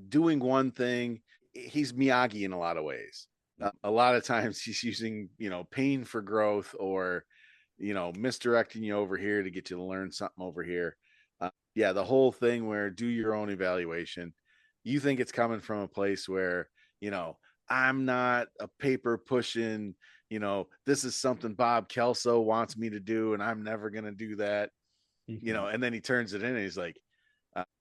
doing one thing. He's Miyagi in a lot of ways. A lot of times he's using, pain for growth or, misdirecting you over here to get you to learn something over here. Yeah, the whole thing where do your own evaluation. You think it's coming from a place where, I'm not a paper pushing, this is something Bob Kelso wants me to do, and I'm never going to do that, and then he turns it in and he's like,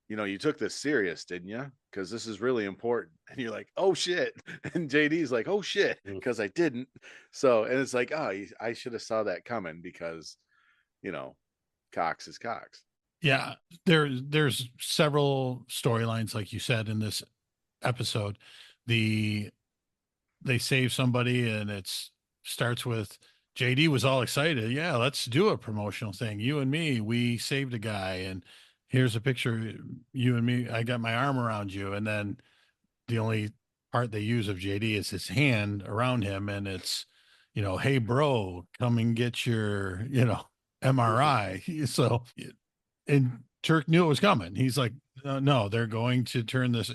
you took this serious, didn't you? Because this is really important. And you're like, oh shit. And JD's like, oh shit, because I didn't. So, and it's like, oh, I should have saw that coming because, Cox is Cox. Yeah, there's several storylines, like you said, in this episode. They save somebody, and it's starts with JD was all excited. Yeah, let's do a promotional thing. You and me, we saved a guy, and here's a picture. You and me, I got my arm around you, and then the only part they use of JD is his hand around him, and it's, hey bro, come and get your, MRI. So, and Turk knew it was coming. He's like, no, they're going to turn this,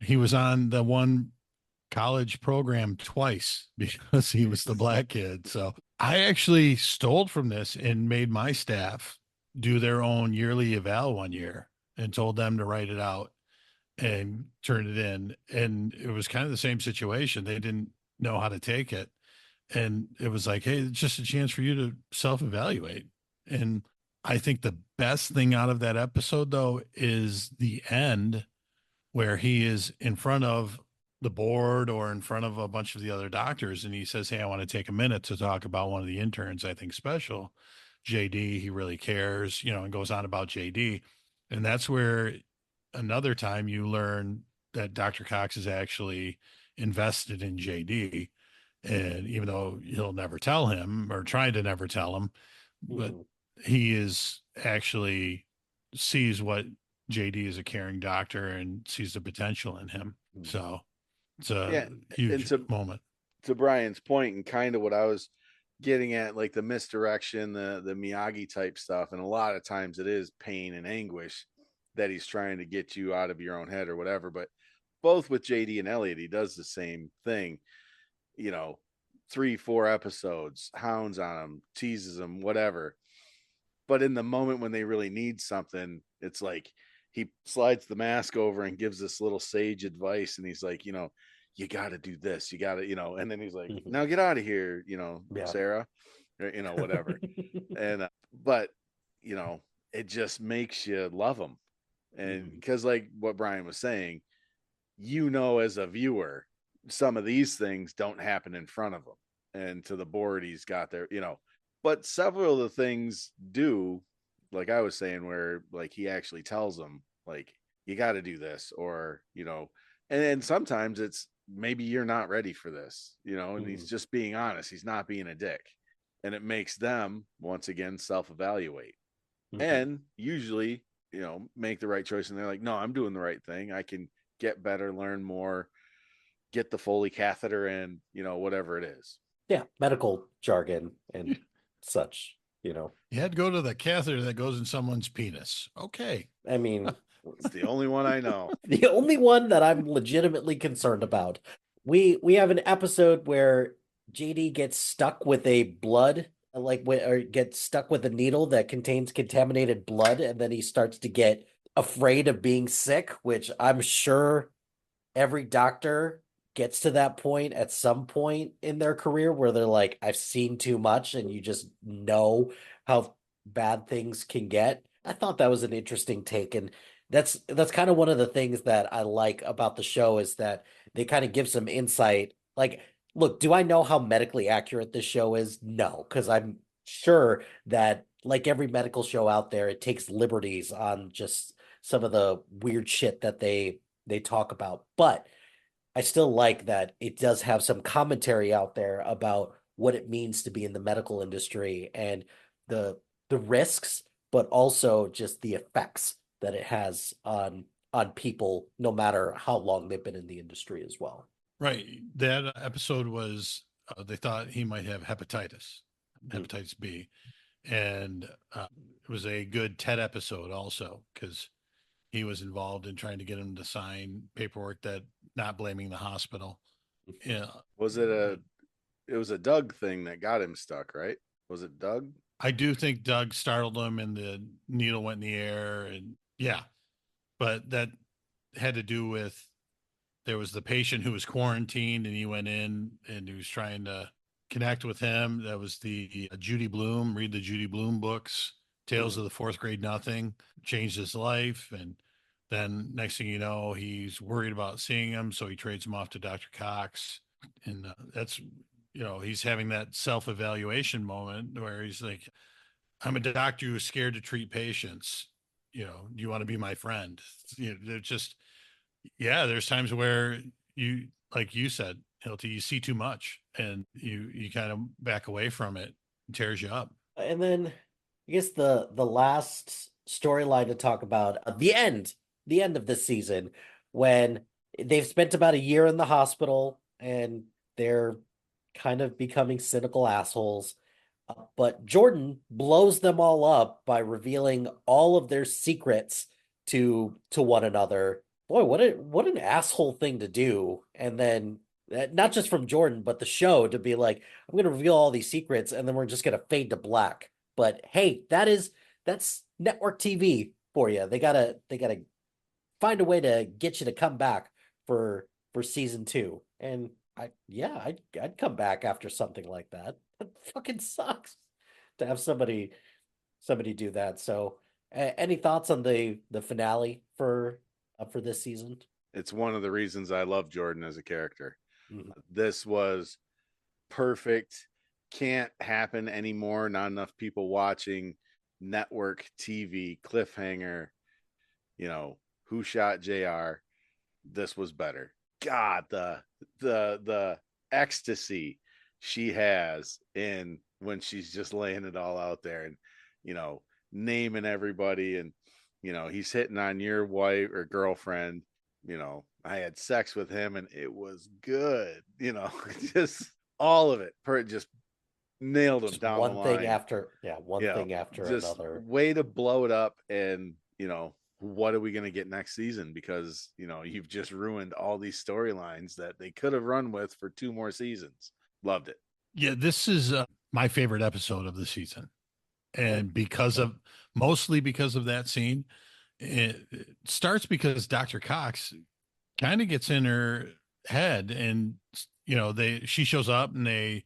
he was on the one college program twice because he was the black kid. So I actually stole from this and made my staff do their own yearly eval one year and told them to write it out and turn it in. And it was kind of the same situation. They didn't know how to take it. And it was like, hey, it's just a chance for you to self-evaluate. And I think the best thing out of that episode, though, is the end where he is in front of the board or in front of a bunch of the other doctors. And he says, hey, I want to take a minute to talk about one of the interns I think special. JD, he really cares, and goes on about JD. And that's where another time you learn that Dr. Cox is actually invested in JD. And even though he'll never tell him or try to never tell him, but he is actually sees what JD is a caring doctor and sees the potential in him. So it's a huge moment. To Brian's point, and kind of what I was getting at, like the misdirection, the Miyagi type stuff, and a lot of times it is pain and anguish that he's trying to get you out of your own head or whatever. But both with JD and Elliot, he does the same thing. 3-4 episodes, hounds on him, teases him, whatever. But in the moment when they really need something, it's like he slides the mask over and gives this little sage advice, and he's like, you got to do this, you got to, and then he's like, now get out of here, Sarah, or, whatever. And but it just makes you love him. And because like what Brian was saying, as a viewer, some of these things don't happen in front of him, and to the board he's got there, but several of the things do, like I was saying, where like he actually tells them like, you got to do this, or and then sometimes it's maybe you're not ready for this, and he's just being honest, he's not being a dick, and it makes them once again self-evaluate and usually make the right choice, and they're like, no, I'm doing the right thing, I can get better, learn more, get the Foley catheter in, whatever it is. Yeah, medical jargon and such, You had to go to the catheter that goes in someone's penis. Okay. I mean, it's the only one I know. The only one that I'm legitimately concerned about. We have an episode where JD gets stuck with a blood, or gets stuck with a needle that contains contaminated blood, and then he starts to get afraid of being sick, which I'm sure every doctor gets to that point at some point in their career where they're like, I've seen too much, and you just know how bad things can get. I thought that was an interesting take, and that's kind of one of the things that I like about the show is that they kind of give some insight. Like, look, do I know how medically accurate this show is? No, because I'm sure that like every medical show out there, it takes liberties on just some of the weird shit that they talk about. But I still like that it does have some commentary out there about what it means to be in the medical industry and the the risks, but also just the effects that it has on people, no matter how long they've been in the industry as well. Right. That episode was they thought he might have Mhm. hepatitis B, and it was a good TED episode also because he was involved in trying to get him to sign paperwork that not blaming the hospital. Yeah, Was it a? It was a Doug thing that got him stuck, right? Was it Doug? I do think Doug startled him and the needle went in the air, and yeah, but that had to do with there was the patient who was quarantined and he went in and he was trying to connect with him. That was the Judy Bloom, read the Judy Bloom books, Tales of the Fourth Grade Nothing, changed his life. And then next thing you know, he's worried about seeing him. So he trades him off to Dr. Cox. And that's, he's having that self evaluation moment where he's like, I'm a doctor who's scared to treat patients. Do you want to be my friend? They're just, yeah, there's times where you, like you said, Hilty, you see too much and you kind of back away from it. It tears you up. And then I guess the last storyline to talk about, the end of this season, when they've spent about a year in the hospital and they're kind of becoming cynical assholes. But Jordan blows them all up by revealing all of their secrets to one another. Boy, what an asshole thing to do. And then not just from Jordan, but the show to be like, I'm going to reveal all these secrets and then we're just going to fade to black. But hey, that's network TV for you. They gotta find a way to get you to come back for season two. And I'd come back after something like that. That fucking sucks to have somebody do that. So, any thoughts on the finale for this season? It's one of the reasons I love Jordan as a character. Mhm. This was perfect. Can't happen anymore. Not enough people watching network TV cliffhanger. Who shot JR? This was better. God, the ecstasy she has in when she's just laying it all out there and you know naming everybody and he's hitting on your wife or girlfriend. I had sex with him and it was good. Just all of it. Just nailed him Just down the one thing line. after, yeah, one thing after Just another. way to blow it up. And what are we going to get next season? Because you've just ruined all these storylines that they could have run with for 2 more seasons. Loved it. Yeah, this is my favorite episode of the season. Okay. And mostly because of that scene, it starts because Dr. Cox kind of gets in her head and she shows up and they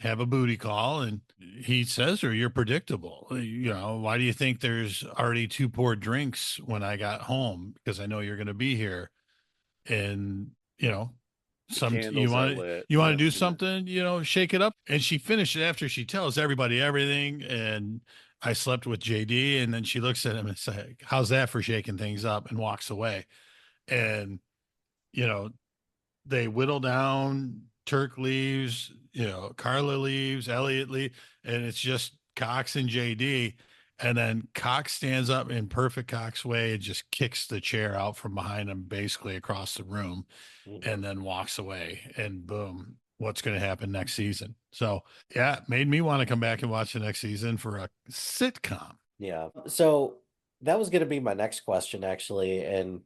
have a booty call and he says to her, you're predictable. Why do you think there's already 2 poured drinks when I got home? Because I know you're going to be here. And, some Candles are lit. you want to Yep. do something, shake it up. And she finished it after she tells everybody everything. And I slept with JD. And then she looks at him and says, how's that for shaking things up? And walks away. And, you know, they whittle down. Turk leaves, Carla leaves, Elliot leaves, and it's just Cox and JD. And then Cox stands up in perfect Cox way and just kicks the chair out from behind him, basically across the room, Mhm. and then walks away. And boom, what's going to happen next season? So, yeah, it made me want to come back and watch the next season for a sitcom. Yeah. So that was going to be my next question, actually. And,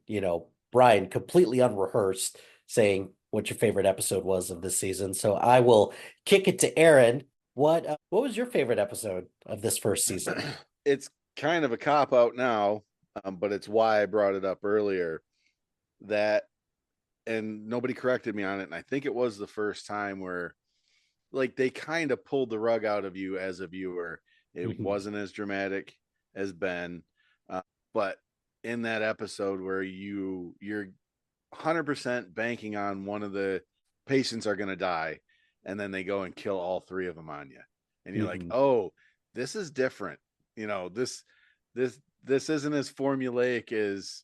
Brian, completely unrehearsed, saying, what your favorite episode was of this season. So I will kick it to Aaron. What was your favorite episode of this first season? It's kind of a cop out now, but it's why I brought it up earlier. That, and nobody corrected me on it, and I think it was the first time where, like, they kind of pulled the rug out of you as a viewer. It wasn't as dramatic as Ben, but in that episode where you're 100% banking on one of the patients are going to die, and then they go and kill all three of them on you, and you're like, oh, this is different. This isn't as formulaic as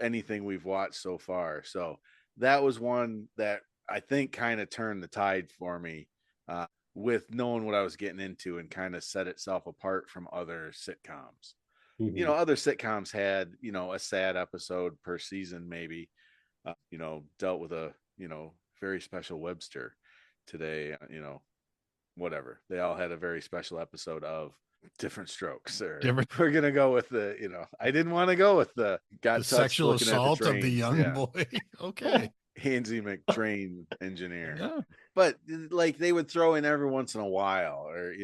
anything we've watched so far. So that was one that I think kind of turned the tide for me, with knowing what I was getting into, and kind of set itself apart from other sitcoms. Other sitcoms had, a sad episode per season, maybe, dealt with a, very special Webster today, whatever. They all had a very special episode of Different Strokes. Or we're going to go with the, I didn't want to go with the sexual assault of the young boy. Okay. Handsy McTrain engineer. Yeah. But like they would throw in every once in a while, or,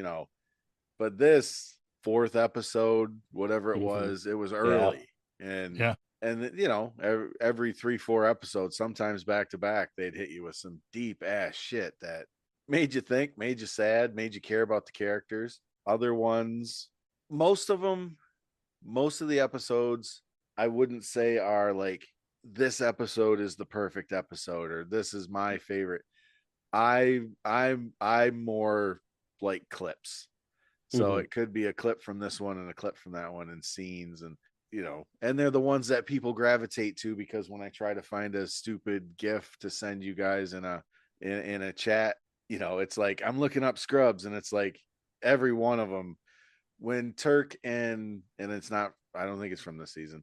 but this fourth episode, whatever it was early. And every 3-4 episodes, sometimes back to back, they'd hit you with some deep ass shit that made you think, made you sad, made you care about the characters. Other ones, most of the episodes, I wouldn't say are like, this episode is the perfect episode, or this is my favorite. I'm more like clips. So it could be a clip from this one and a clip from that one, and scenes, and and they're the ones that people gravitate to, because when I try to find a stupid GIF to send you guys in a chat, it's like I'm looking up Scrubs, and it's like every one of them, when Turk and it's not, I don't think it's from this season,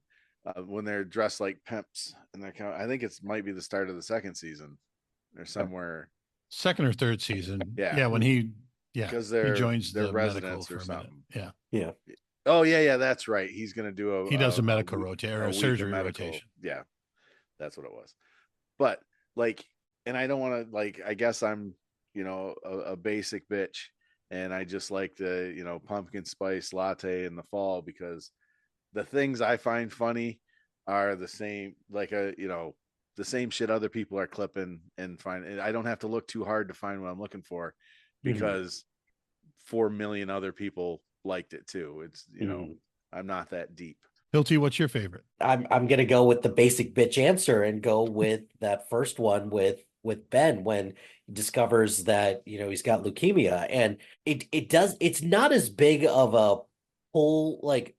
when they're dressed like pimps, and I think it might be the start of the second season or somewhere. Second or third season. Yeah. When he because he joins their the residents medical or for something. Yeah. Oh yeah, that's right. He's gonna do he does a medical rotation, or a surgery rotation. Yeah, that's what it was. But like, and I don't want to, like, I guess I'm a basic bitch, and I just like the pumpkin spice latte in the fall, because the things I find funny are the same, like the same shit other people are clipping and find. And I don't have to look too hard to find what I'm looking for, because 4 million other people liked it too. It's I'm not that deep. Hilty, what's your favorite? I'm gonna go with the basic bitch answer and go with that first one with Ben, when he discovers that he's got leukemia, and it's not as big of a pull, like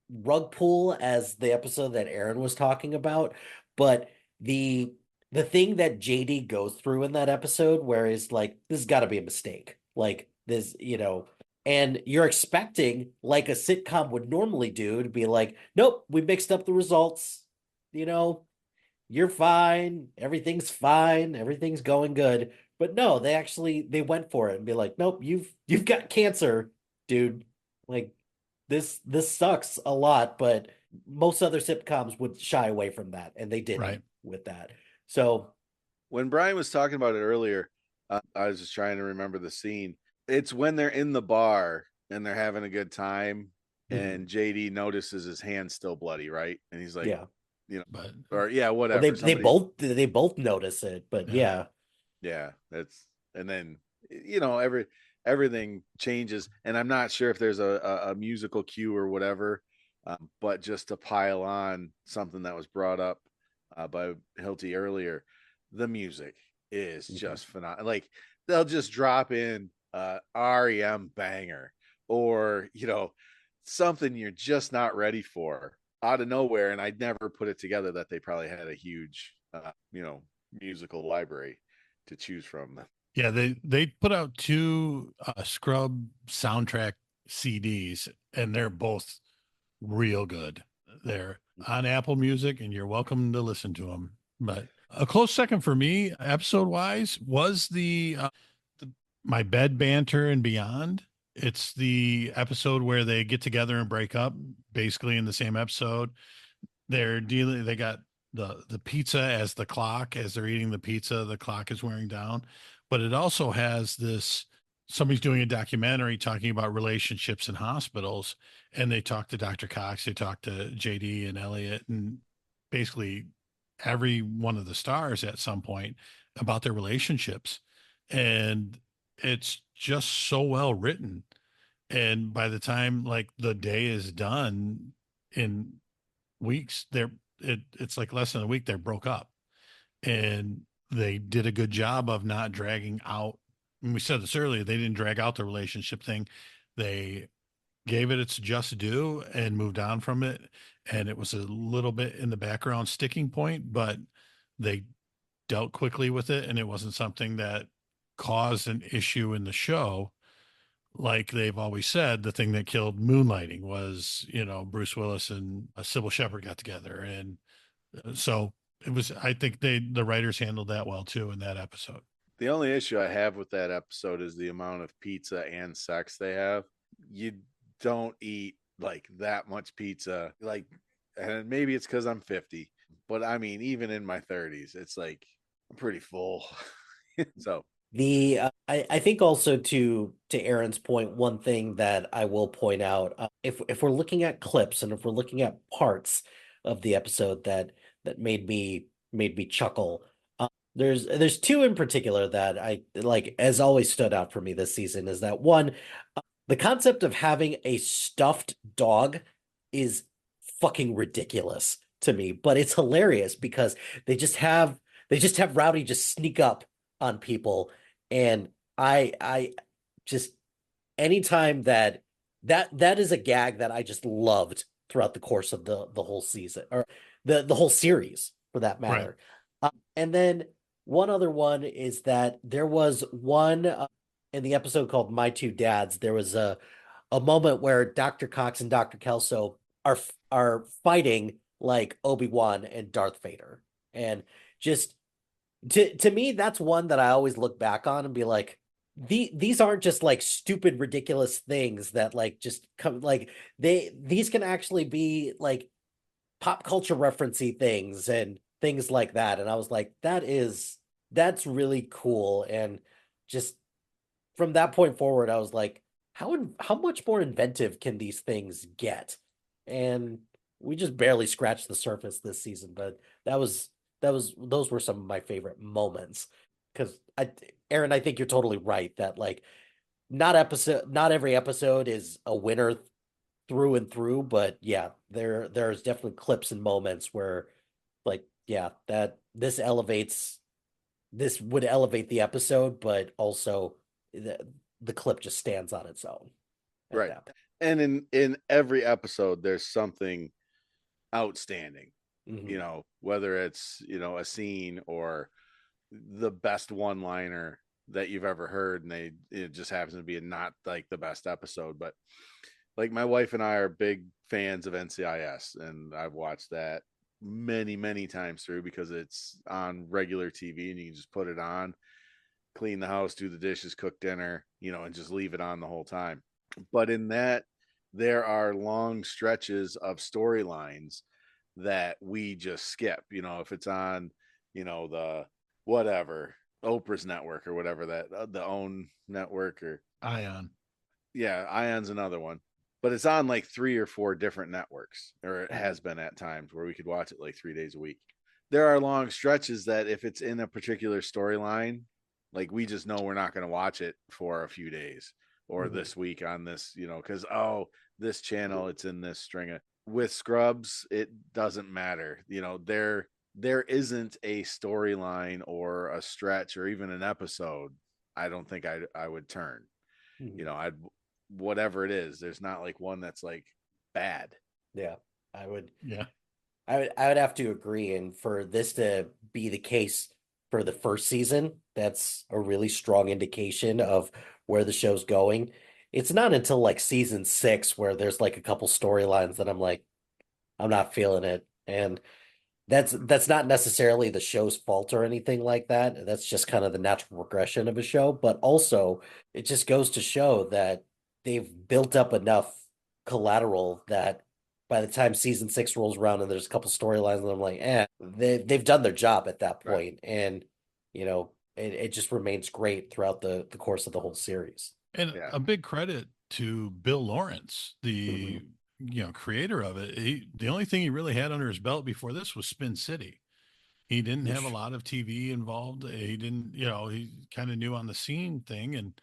rug pull, as the episode that Aaron was talking about, but the thing that JD goes through in that episode, where he's like, this has got to be a mistake, like this, and you're expecting, like a sitcom would normally do, to be like, nope, we mixed up the results, you're fine, everything's fine, everything's going good. But no, they went for it and be like, nope, you've got cancer, dude. Like, this sucks a lot, but most other sitcoms would shy away from that, and they didn't with that. So when Brian was talking about it earlier, I was just trying to remember the scene. It's when they're in the bar and they're having a good time, and JD notices his hand's still bloody, right? And he's like, whatever. Well, they both notice it, but yeah, that's, and then everything changes, and I'm not sure if there's a musical cue or whatever, but just to pile on something that was brought up by Hilty earlier, the music is just phenomenal. Like, they'll just drop in REM banger, or something you're just not ready for out of nowhere, and I'd never put it together that they probably had a huge musical library to choose from. Yeah, they put out 2 Scrub soundtrack CDs, and they're both real good. They're on Apple Music, and you're welcome to listen to them. But a close second for me, episode wise, was the My Bed Banter and Beyond. It's the episode where they get together and break up, basically in the same episode. They got the pizza as the clock, as they're eating the pizza, the clock is wearing down. But it also has this, somebody's doing a documentary talking about relationships in hospitals, and they talk to Dr. Cox, they talk to JD and Elliot, and basically every one of the stars at some point about their relationships. And it's just so well written. And by the time like the day is done in weeks, it's like less than a week, they're broke up. And they did a good job of not dragging out. And we said this earlier, they didn't drag out the relationship thing. They gave it its just due and moved on from it. And it was a little bit in the background sticking point, but they dealt quickly with it. And it wasn't something that caused an issue in the show. Like they've always said, the thing that killed Moonlighting was, Bruce Willis and Sybil Shepherd got together. And so it was, I think the writers handled that well too in that episode. The only issue I have with that episode is the amount of pizza and sex they have. You don't eat like that much pizza, like, and maybe it's because I'm 50, but I mean, even in my 30s, it's like I'm pretty full. So I think also to Aaron's point, one thing that I will point out, if we're looking at clips and if we're looking at parts of the episode that made me chuckle, there's two in particular that I like, as always stood out for me this season. Is that one, the concept of having a stuffed dog is fucking ridiculous to me, but it's hilarious because they just have Rowdy just sneak up on people. And I just, anytime that is a gag that I just loved throughout the course of the whole season, or the whole series for that matter. And then one other one is that there was one in the episode called My Two Dads. There was a moment where Dr. Cox and Dr. Kelso are fighting like Obi-Wan and Darth Vader. And just to me, that's one that I always look back on and be like, these aren't just like stupid, ridiculous things that like just come, like these can actually be like pop culture referencey things and things like that. And I was like, that's really cool. And just from that point forward, I was like, how much more inventive can these things get? And we just barely scratched the surface this season, but those were some of my favorite moments. Because Aaron, I think you're totally right that like not every episode is a winner through and through, but yeah, there's definitely clips and moments where like, yeah, that this would elevate the episode, but also the clip just stands on its own. Right. And in every episode there's something outstanding. Mm-hmm. Whether it's, a scene or the best one liner that you've ever heard, and it just happens to be not like the best episode, but like my wife and I are big fans of NCIS, and I've watched that many, many times through because it's on regular TV and you can just put it on, clean the house, do the dishes, cook dinner, and just leave it on the whole time. But in that, there are long stretches of storylines that we just skip. If it's on, the whatever Oprah's network or whatever, that the OWN network, or Ion. Yeah, Ion's another one. But it's on like 3 or 4 different networks, or it has been at times where we could watch it like 3 days a week. There are long stretches that if it's in a particular storyline, like we just know we're not going to watch it for a few days or this week on this, because this channel, it's in this string of. With Scrubs, it doesn't matter. There isn't a storyline or a stretch or even an episode I don't think I would turn. I'd, whatever it is, there's not like one that's like bad. Yeah, I would. Yeah. I would have to agree. And for this to be the case for the first season, that's a really strong indication of where the show's going. It's not until like season 6 where there's like a couple storylines that I'm like, I'm not feeling it. And that's not necessarily the show's fault or anything like that. That's just kind of the natural progression of a show. But also, it just goes to show that they've built up enough collateral that by the time season 6 rolls around and there's a couple storylines, and I'm like, they've done their job at that point. Right. And it just remains great throughout the course of the whole series. And Yeah. a big credit to Bill Lawrence, the Mhm. creator of it. The only thing he really had under his belt before this was Spin City. He didn't have a lot of TV involved. He didn't, he kind of new on the scene thing, and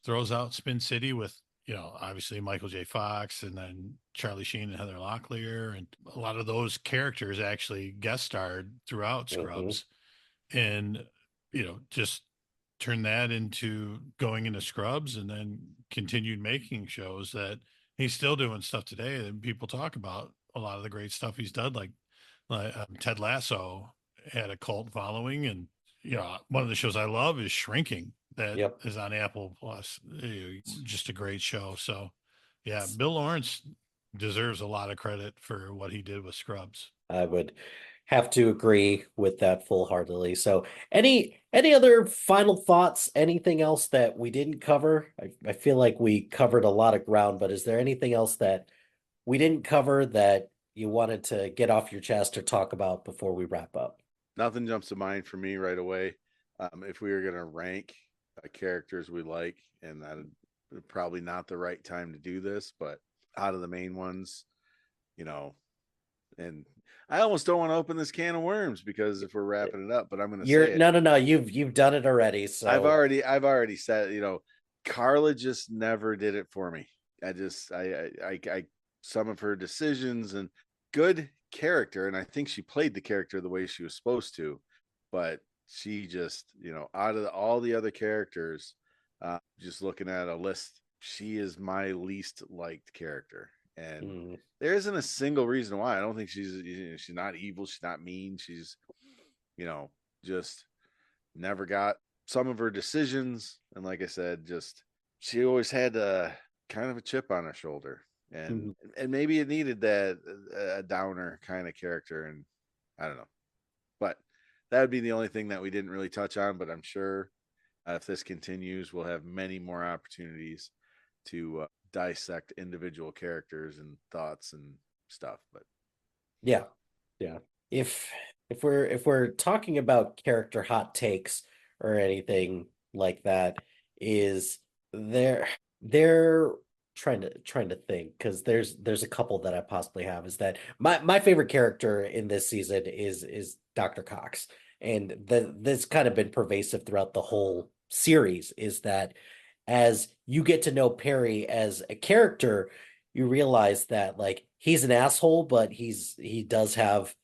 throws out Spin City with, obviously Michael J. Fox, and then Charlie Sheen and Heather Locklear. And a lot of those characters actually guest starred throughout Mhm. Scrubs, and, just turned that into going into Scrubs, and then continued making shows that he's still doing stuff today that people talk about. A lot of the great stuff he's done, like Ted Lasso had a cult following, and one of the shows I love is Shrinking, that Yep. is on Apple Plus. Just a great show. So, yeah, Bill Lawrence deserves a lot of credit for what he did with Scrubs. I would have to agree with that full-heartedly. So any other final thoughts? Anything else that we didn't cover? I feel like we covered a lot of ground, but is there anything else that we didn't cover that you wanted to get off your chest or talk about before we wrap up? Nothing jumps to mind for me right away. If we were going to rank characters we like, and that probably not the right time to do this, but out of the main ones, and I almost don't want to open this can of worms because if we're wrapping it up, but I'm going to say it. No, you've done it already. I've So already said, Carla just never did it for me. I some of her decisions, and good character, and I think she played the character the way she was supposed to, but she just, out of all the other characters, just looking at a list, she is my least liked character. And there isn't a single reason why. I don't think she's not evil, she's not mean, she's, just never got some of her decisions, and like I said, just she always had a kind of a chip on her shoulder, and maybe it needed that a downer kind of character, and I don't know, but that would be the only thing that we didn't really touch on. But I'm sure if this continues, we'll have many more opportunities to dissect individual characters and thoughts and stuff. But yeah. If we're talking about character hot takes or anything like that, is they're trying to think, because there's a couple that I possibly have. Is that my favorite character in this season is Dr. Cox, and this kind of been pervasive throughout the whole series, is that as you get to know Perry as a character, you realize that like he's an asshole, but he does have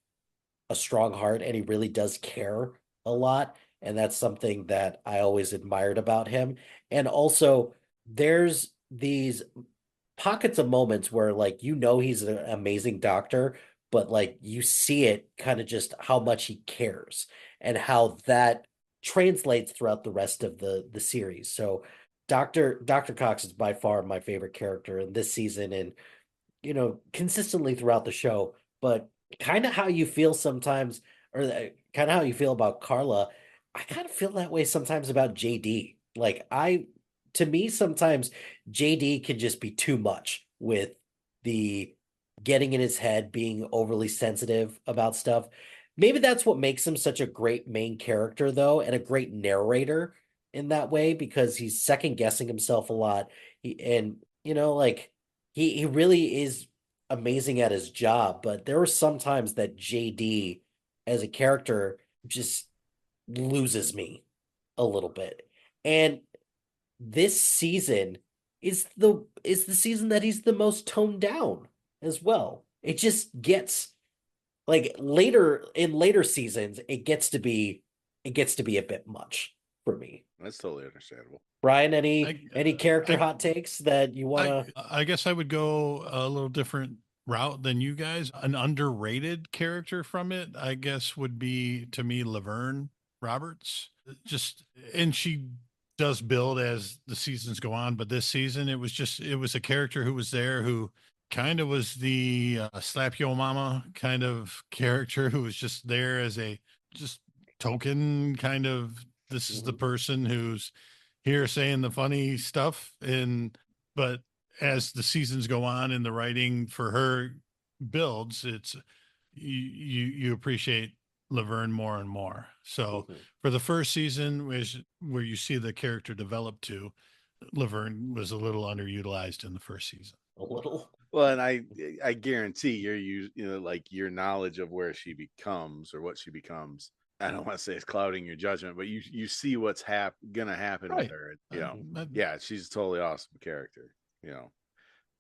a strong heart, and he really does care a lot. And that's something that I always admired about him. And also, there's these pockets of moments where like he's an amazing doctor, but like you see it kind of just how much he cares and how that translates throughout the rest of the series. So Dr. Cox is by far my favorite character in this season, and consistently throughout the show. But kind of how you feel sometimes, or kind of how you feel about Carla, I kind of feel that way sometimes about JD. Like to me, sometimes JD can just be too much with the getting in his head, being overly sensitive about stuff. Maybe that's what makes him such a great main character, though, and a great narrator in that way, because he's second guessing himself a lot. And like he really is amazing at his job, but there were some times that JD as a character just loses me a little bit. And this season is the season that he's the most toned down as well. It just gets like later seasons, it gets to be a bit much for me. that's totally understandable. Brian, I, any character I, hot takes that you want to? I guess I would go a little different route than you guys. An underrated character from it, I guess, would be to me Laverne Roberts. Just and she does build as the seasons go on, but this season it was a character who was there who kind of was the slap yo mama kind of character who was just there as a just token kind of, this is the person who's here saying the funny stuff. And but as the seasons go on and the writing for her builds, it's you appreciate Laverne more and more. So Mhm. for the first season, where you see the character develop to, Laverne was a little underutilized in the first season. A little. Well, and I guarantee like your knowledge of where she becomes or what she becomes. I don't want to say it's clouding your judgment, but you see what's gonna happen with Right. her. That- Yeah, she's a totally awesome character.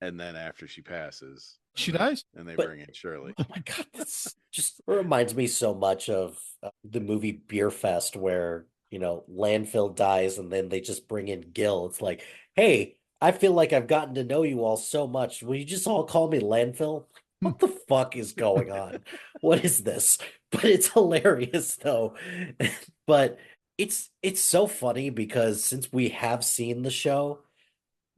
And then after she passes, she dies. and they But- bring in Shirley. Oh my God. That's Just reminds me so much of the movie Beer Fest, where Landfill dies and then they just bring in Gil. It's like, hey, I feel like I've gotten to know you all so much. Will you just all call me Landfill? What the fuck is going on? What is this? But it's hilarious though. But it's so funny because since we have seen the show,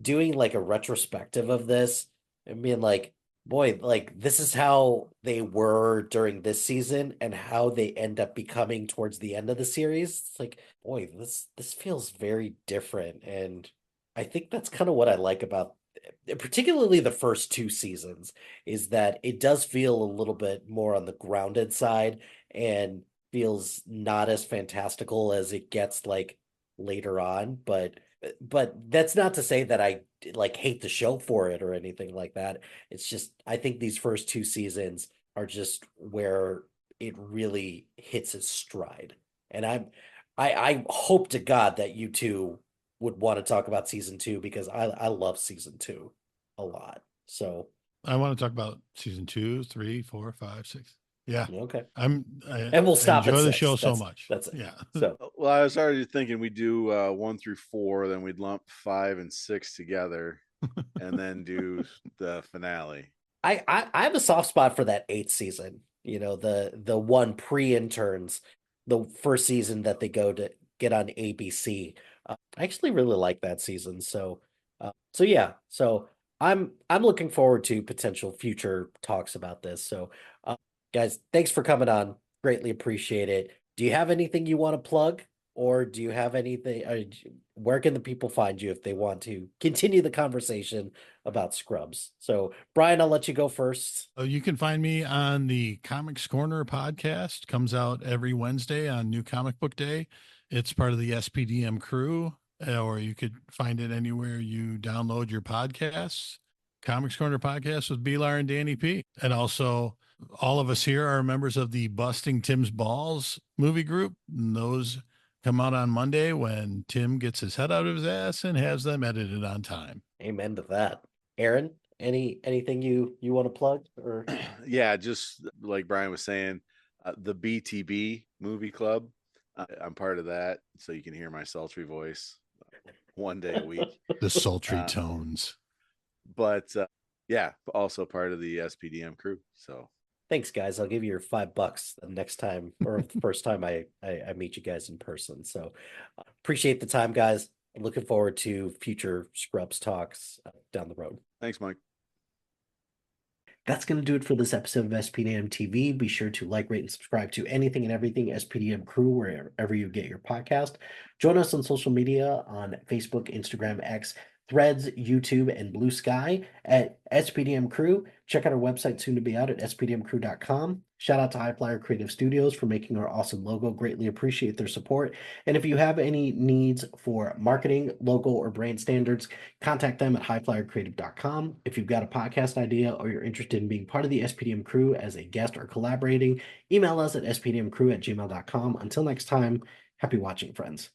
doing like a retrospective of this and being like, boy, like this is how they were during this season and how they end up becoming towards the end of the series. It's like, boy, this feels very different. And I think that's kind of what I like about particularly the first two seasons, is that it does feel a little bit more on the grounded side and feels not as fantastical as it gets like later on, but that's not to say that I like hate the show for it or anything like that. It's just I think these first two seasons are just where it really hits its stride. And I hope to God that you two would want to talk about season two, because I love season two a lot. So I want to talk about season 2, 3, 4, 5, 6. Yeah. okay. I And we'll stop at enjoy the 6. show so much. That's it. Yeah. So Well, I was already thinking we'd do 1 through 4, then we'd lump 5 and 6 together, and then do the finale. I have a soft spot for that 8th season. The one pre-interns, the first season that they go to get on ABC. I actually really like that season. So yeah. So I'm looking forward to potential future talks about this. So, guys, thanks for coming on. Greatly appreciate it. Do you have anything you want to plug, or do you have anything? Where can the people find you if they want to continue the conversation about Scrubs? So, Brian, I'll let you go first. You can find me on the Comics Corner podcast. Comes out every Wednesday on New Comic Book Day. It's part of the SPDM crew, or you could find it anywhere you download your podcasts. Comics Corner podcast with Beelar and Danny P. And also, all of us here are members of the Busting Tim's Balls movie group. And those come out on Monday when Tim gets his head out of his ass and has them edited on time. Amen to that. Aaron, anything you want to plug or? Yeah, just like Brian was saying, the BTB movie club. I'm part of that, so you can hear my sultry voice one day a week. The sultry tones. But yeah, also part of the SPDM crew. So Thanks, guys. I'll give you your $5 the next time, or the first time I meet you guys in person. So appreciate the time, guys. Looking forward to future Scrubs talks down the road. thanks, Mike. That's going to do it for this episode of SPDM TV. Be sure to like, rate, and subscribe to anything and everything SPDM crew wherever you get your podcast. Join us on social media on Facebook, Instagram, X, Threads, YouTube, and Blue Sky at SPDM Crew. Check out our website, soon to be out, at spdmcrew.com. Shout out to High Flyer Creative Studios for making our awesome logo. Greatly appreciate their support. And if you have any needs for marketing, logo, or brand standards, contact them at highflyercreative.com. If you've got a podcast idea or you're interested in being part of the SPDM crew as a guest or collaborating, email us at spdmcrew@gmail.com. Until next time, happy watching, friends.